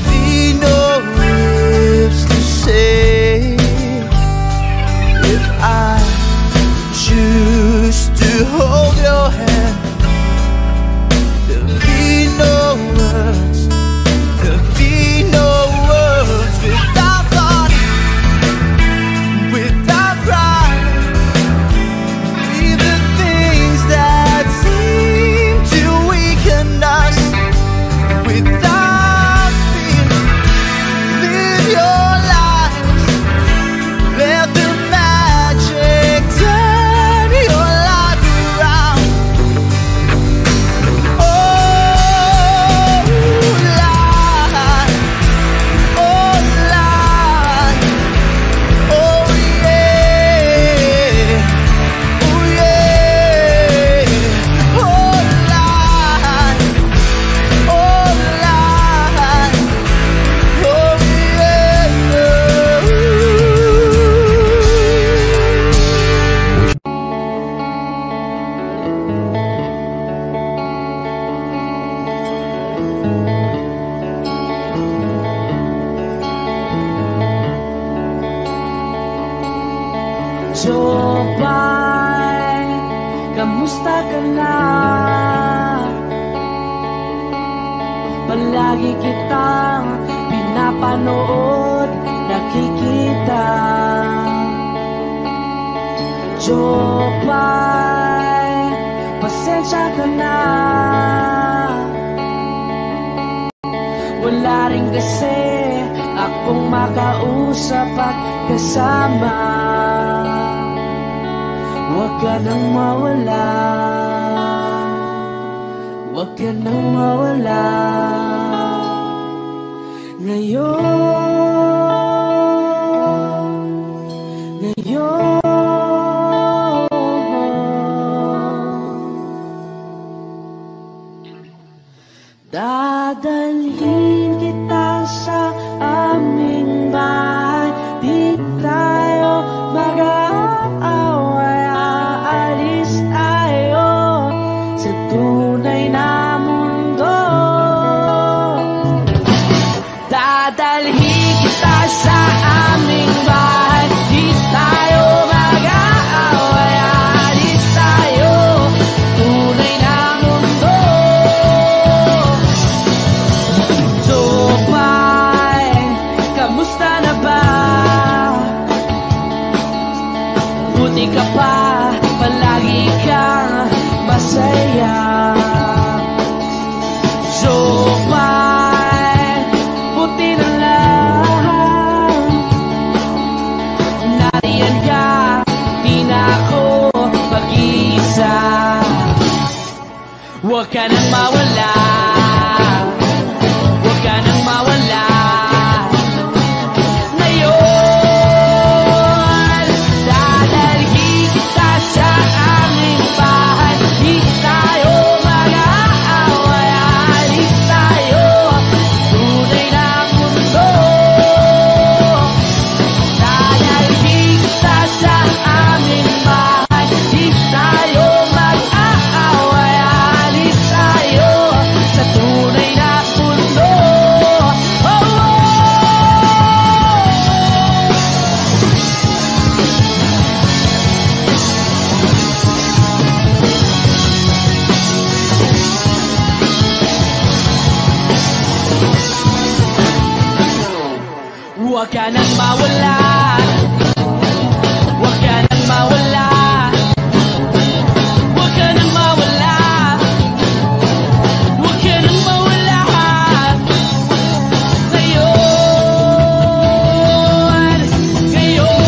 Be no ifs to say. If I choose to hold your hand, there'll be no words, there'll be no words. Without thought, without pride, leave the things that seem to weaken us. Without fear, live your lives. Let the magic turn your life around. Jopay, kamusta ka na? Palagi kitang pinapanood, nakikita. Jopay, pasensya ka na. Wala rin kasi akong makausap at kasama. Huwag ka nang mawala, huwag ka nang mawala. Ngayon dadalhin kita sa aming bahay. Di tayo mag-aaway, aalis tayo sa tunay na mundo. Dadalhin kita sa aming bahay. Di tayo mag-aaway, aalis tayo tunay na mundo. Jopay, kamusta na ba? Buti ka pa, palagi kang masaya. Jopay, buti na lang nariyan ka, di na ako mag-iisa. Huwag ka nang mawala, huwag ka nang mawala. Ngayon, dadalhin kita sa aming bahay. Di tayo mag-aaway, aalis tayo tunay na mundo. Dadalhin kita sa aming bahay. Di tayo mag-aaway, aalis tayo sa tunay na mundo. Oh, oh. Huwag ka nang mawala, huwag ka nang mawala, huwag ka nang mawala, huwag ka nang mawala. Ngayon, ngayon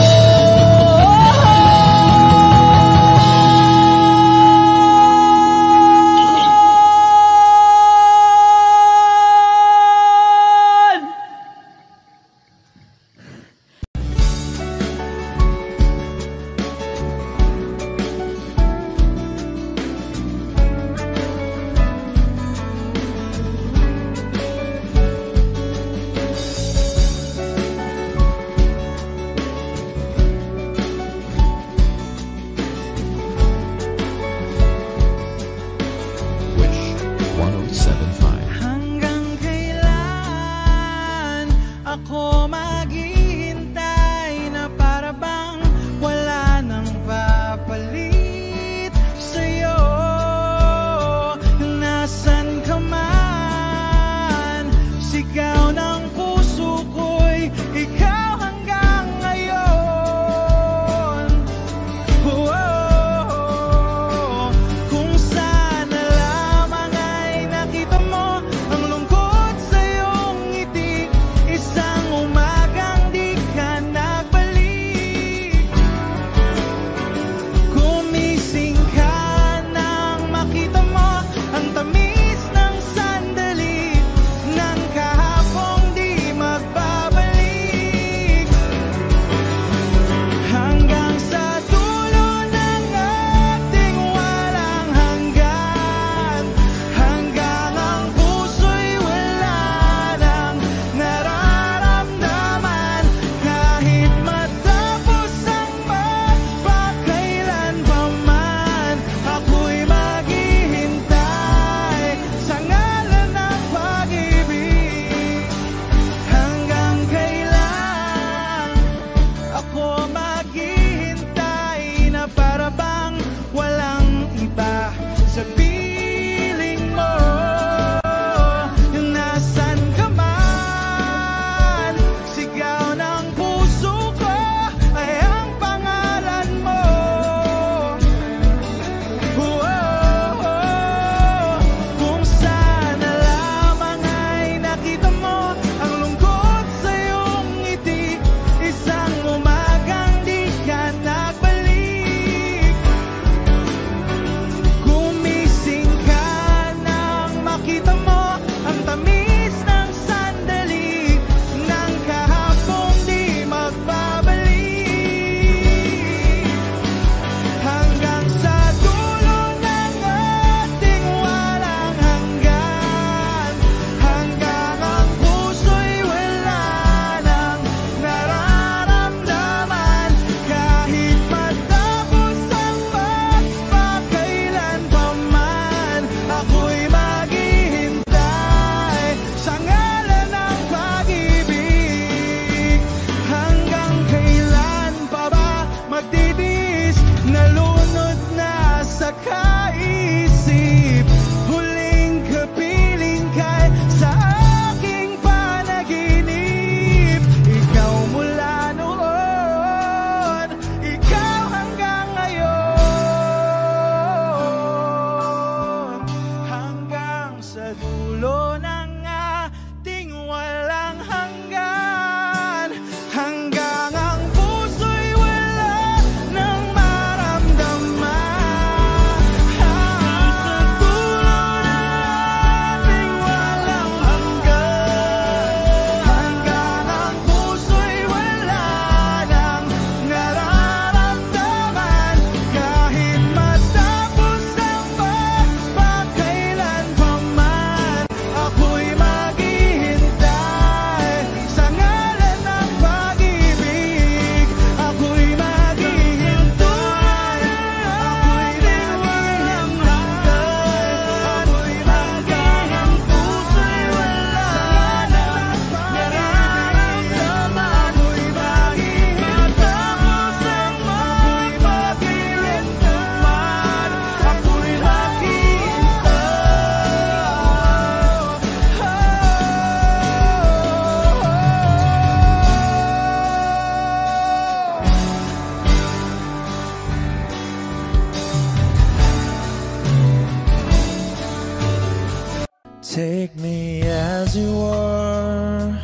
Take me as you are,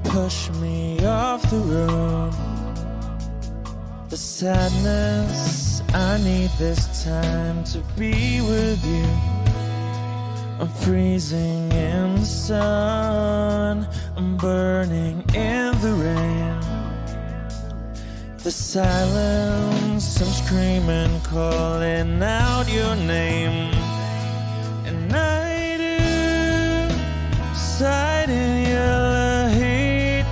push me off the road. The sadness, I need this time to be with you. I'm freezing in the sun, I'm burning in the rain. The silence, I'm screaming, calling out your name. And I do, sight in your heat.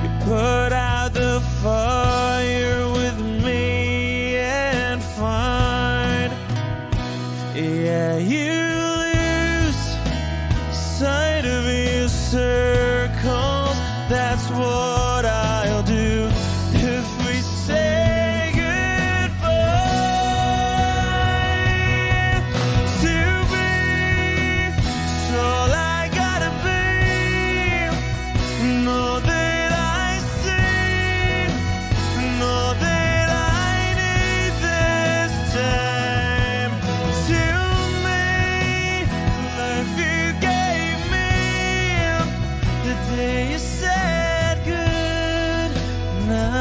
You put out the fire with me and find. Yeah, you lose sight of your circles. That's what I'll do if we say goodbye to me. It's all I gotta be. Know that I see, know that I need this time. To me, life you gave me the day you said good night.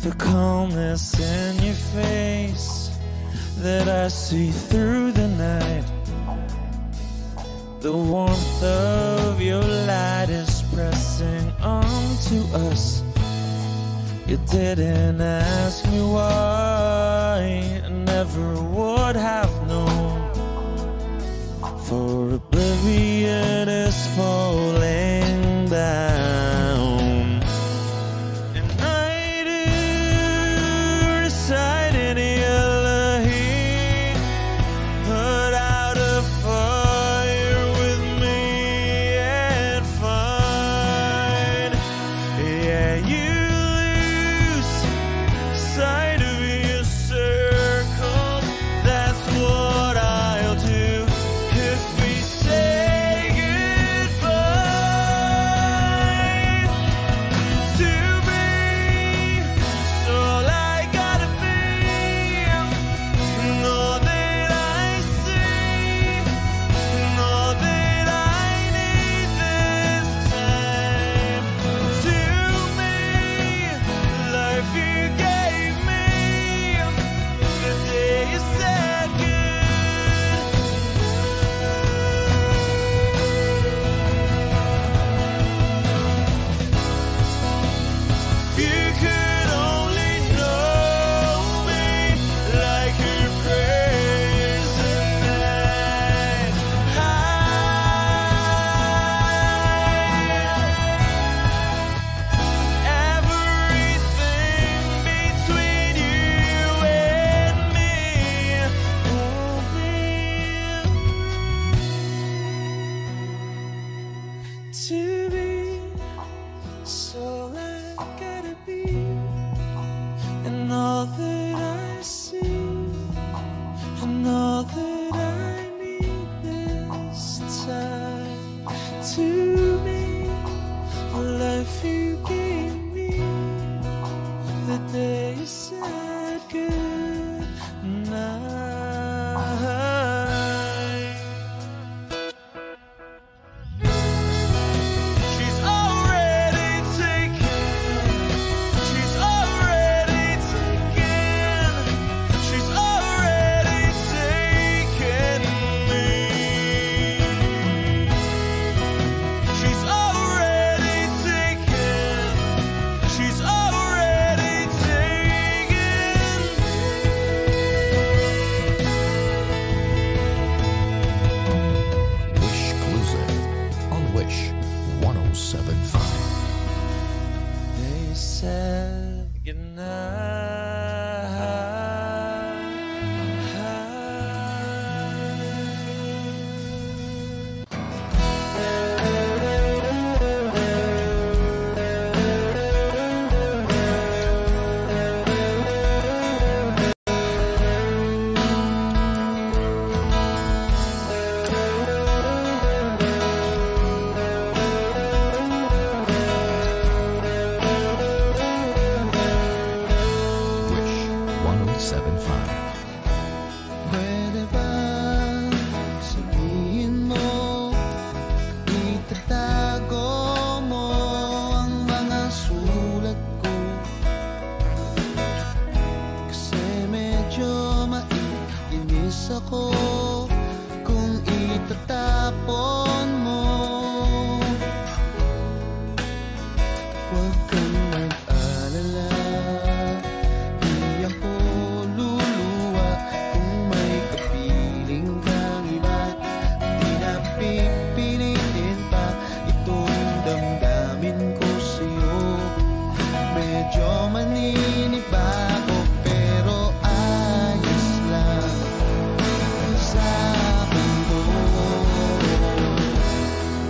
The calmness in your face that I see through the night. The warmth of your light is pressing onto us. You didn't ask me why, I never would have known. For oblivion is falling down. And I do recite in your heat. Put out a fire with me and find. Yeah, you lose sight of your circles. That's what I itatapon mo. Huwag kang mag-alala, di ako luluwa. Kung may kapiling kang iba, di na pipilitin pa itong damdamin ko sa'yo. Medyo maninibago pero ayos lang sa akin mo.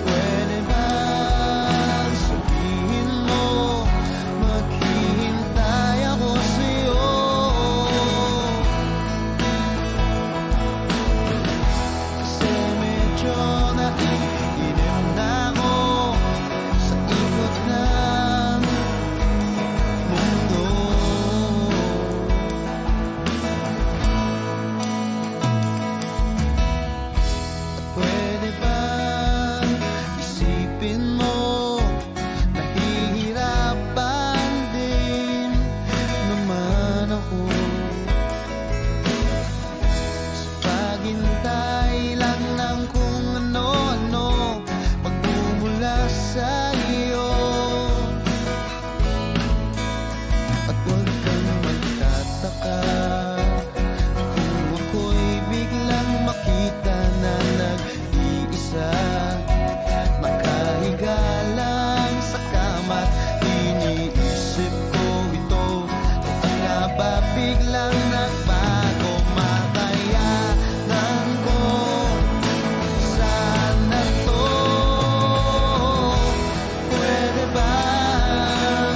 Pwede ba sabihin mo maghihintay ako sa'yo? Kasi medyo naiinip na ako sa ikot ng mundo. At pwede ba isipin mo nahihirapan din naman ako sa paghintay lang ng kung ano-ano pagmumula sa iyo. At huwag kang magtataka kung ako'y biglang makita na nag-iisa, nakahiga lang sa kama't iniisip ko ito. Kung nga ba biglang nagbago, makayanan ko sana to. Pwede ba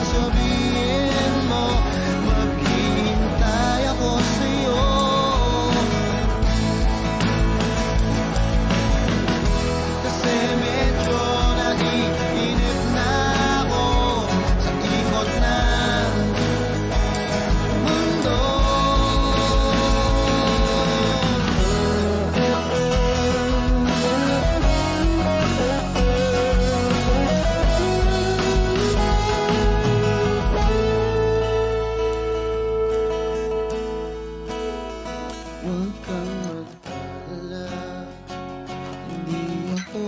sabihin mo maghihintay ako sa'yo? Kasi medyo naiinip na ako sa ikot ng mundo. Huwag kang mag-alala, hindi ako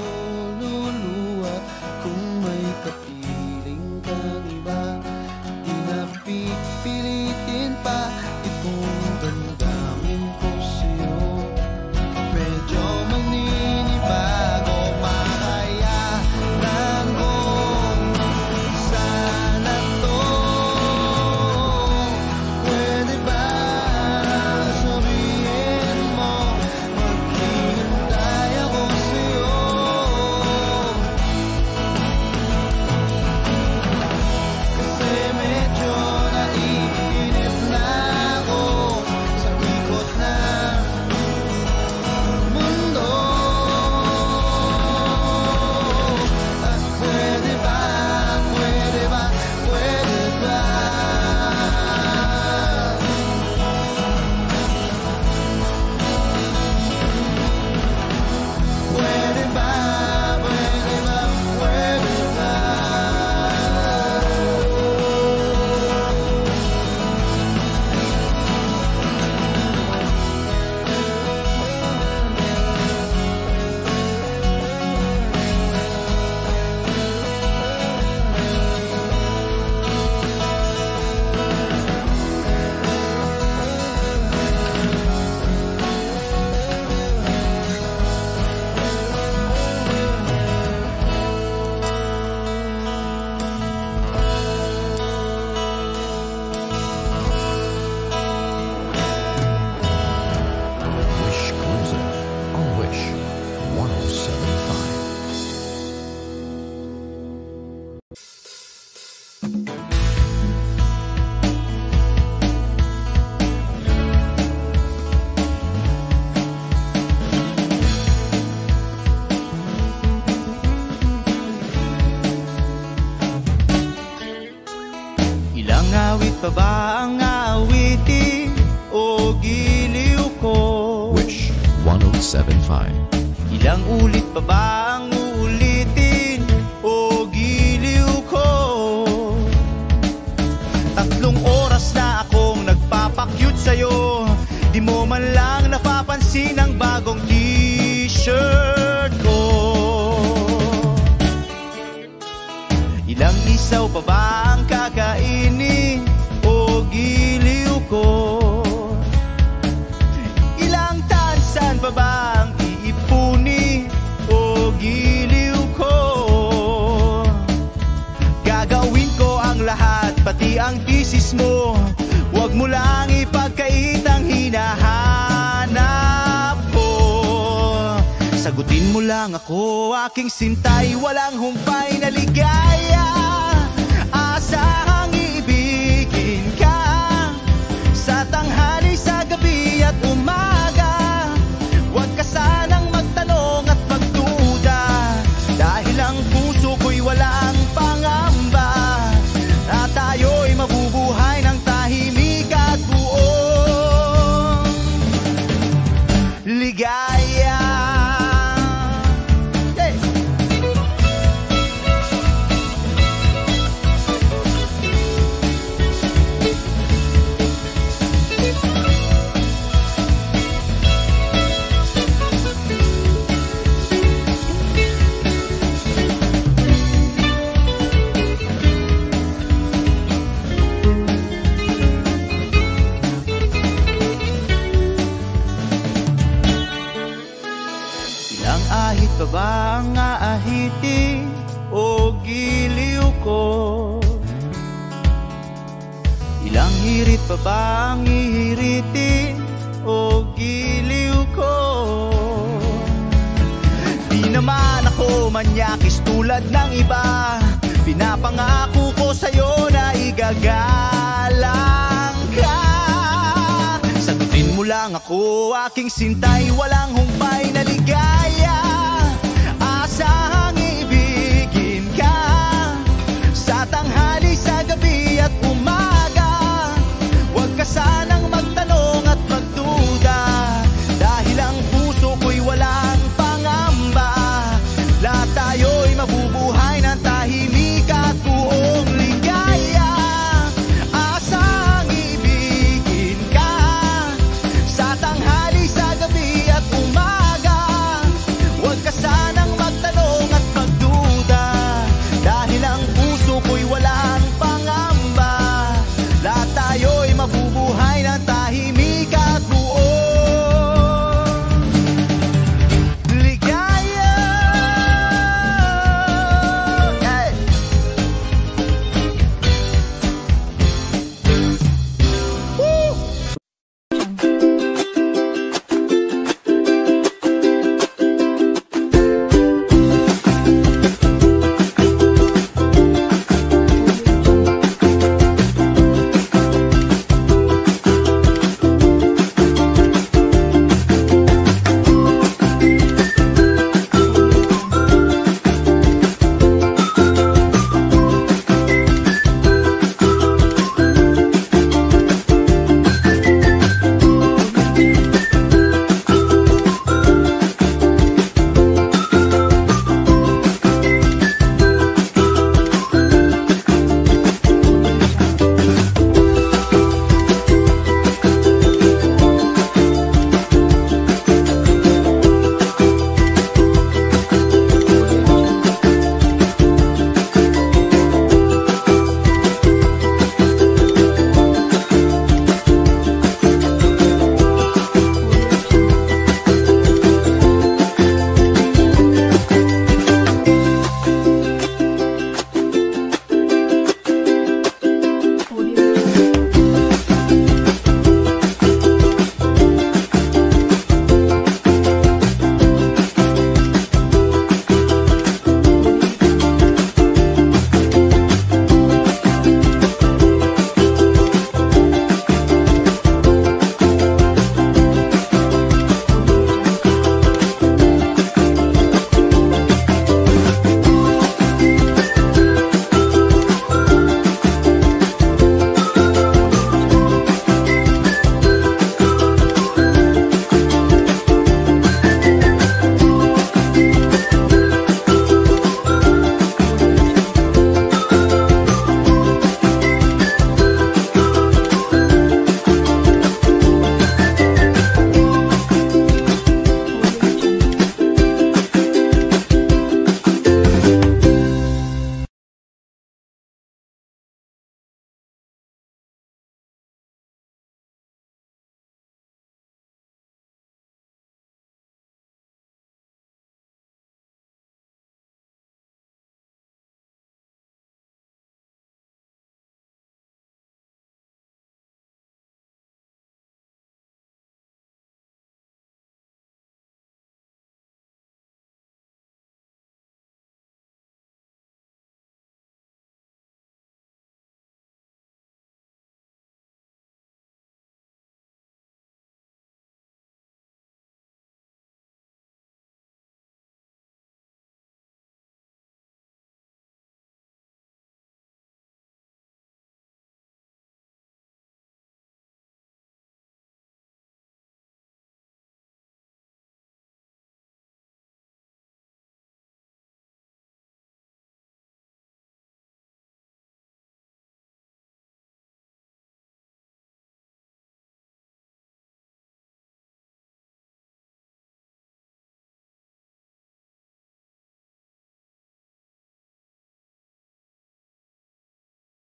luluwa. Kung may kapiling kang iba, di na pipilitin pa itong damdamin ko sa'yo. Medyo maninibago, makayanan ko sana to. Pwede ba sabihin mo maghihintay ako sa'yo? Kasi medyo naiinip na ako sa ikot ng mundo. At pwede ba, pwede ba, pwede ba? Pwede ba, pwede ba, pwede ba? Wish Cruiser on Wish 107.5. Ilang awit pa ba ang aawitin o giliw ko? Wish 107.5. Ilang ulit pa ba ang uulitin o giliw ko? 3 oras na akong nagpapakyut sa'yo, di mo man lang napapansin ang bagong t-shirt. isaw pa ba ang kakainin o giliw ko? Ilang tansan pa ba ang iipuni o giliw ko? Gagawin ko ang lahat, pati ang thesis mo. Huwag mo lang ipagkait ang hinahanap ko. Sagutin mo lang ako, aking sintay, walang humpay na ligaya. Asahang iibigin ka sa tanghali, sa gabi at umaga. Huwag ka sanang magtanong at magduda, dahil ang puso ko'y walang pangamba, at tayo'y mabubuhay ng tahimik at buong ligaya. Ahit pa ba ang aahitin o giliw ko? Ilang hirit pa ba ang ihiritin o giliw ko? Di naman ako manyakis tulad ng iba, pinapangako ko sa'yo na igagalang ka. Sagutin mo lang ako, aking sintay, walang humpay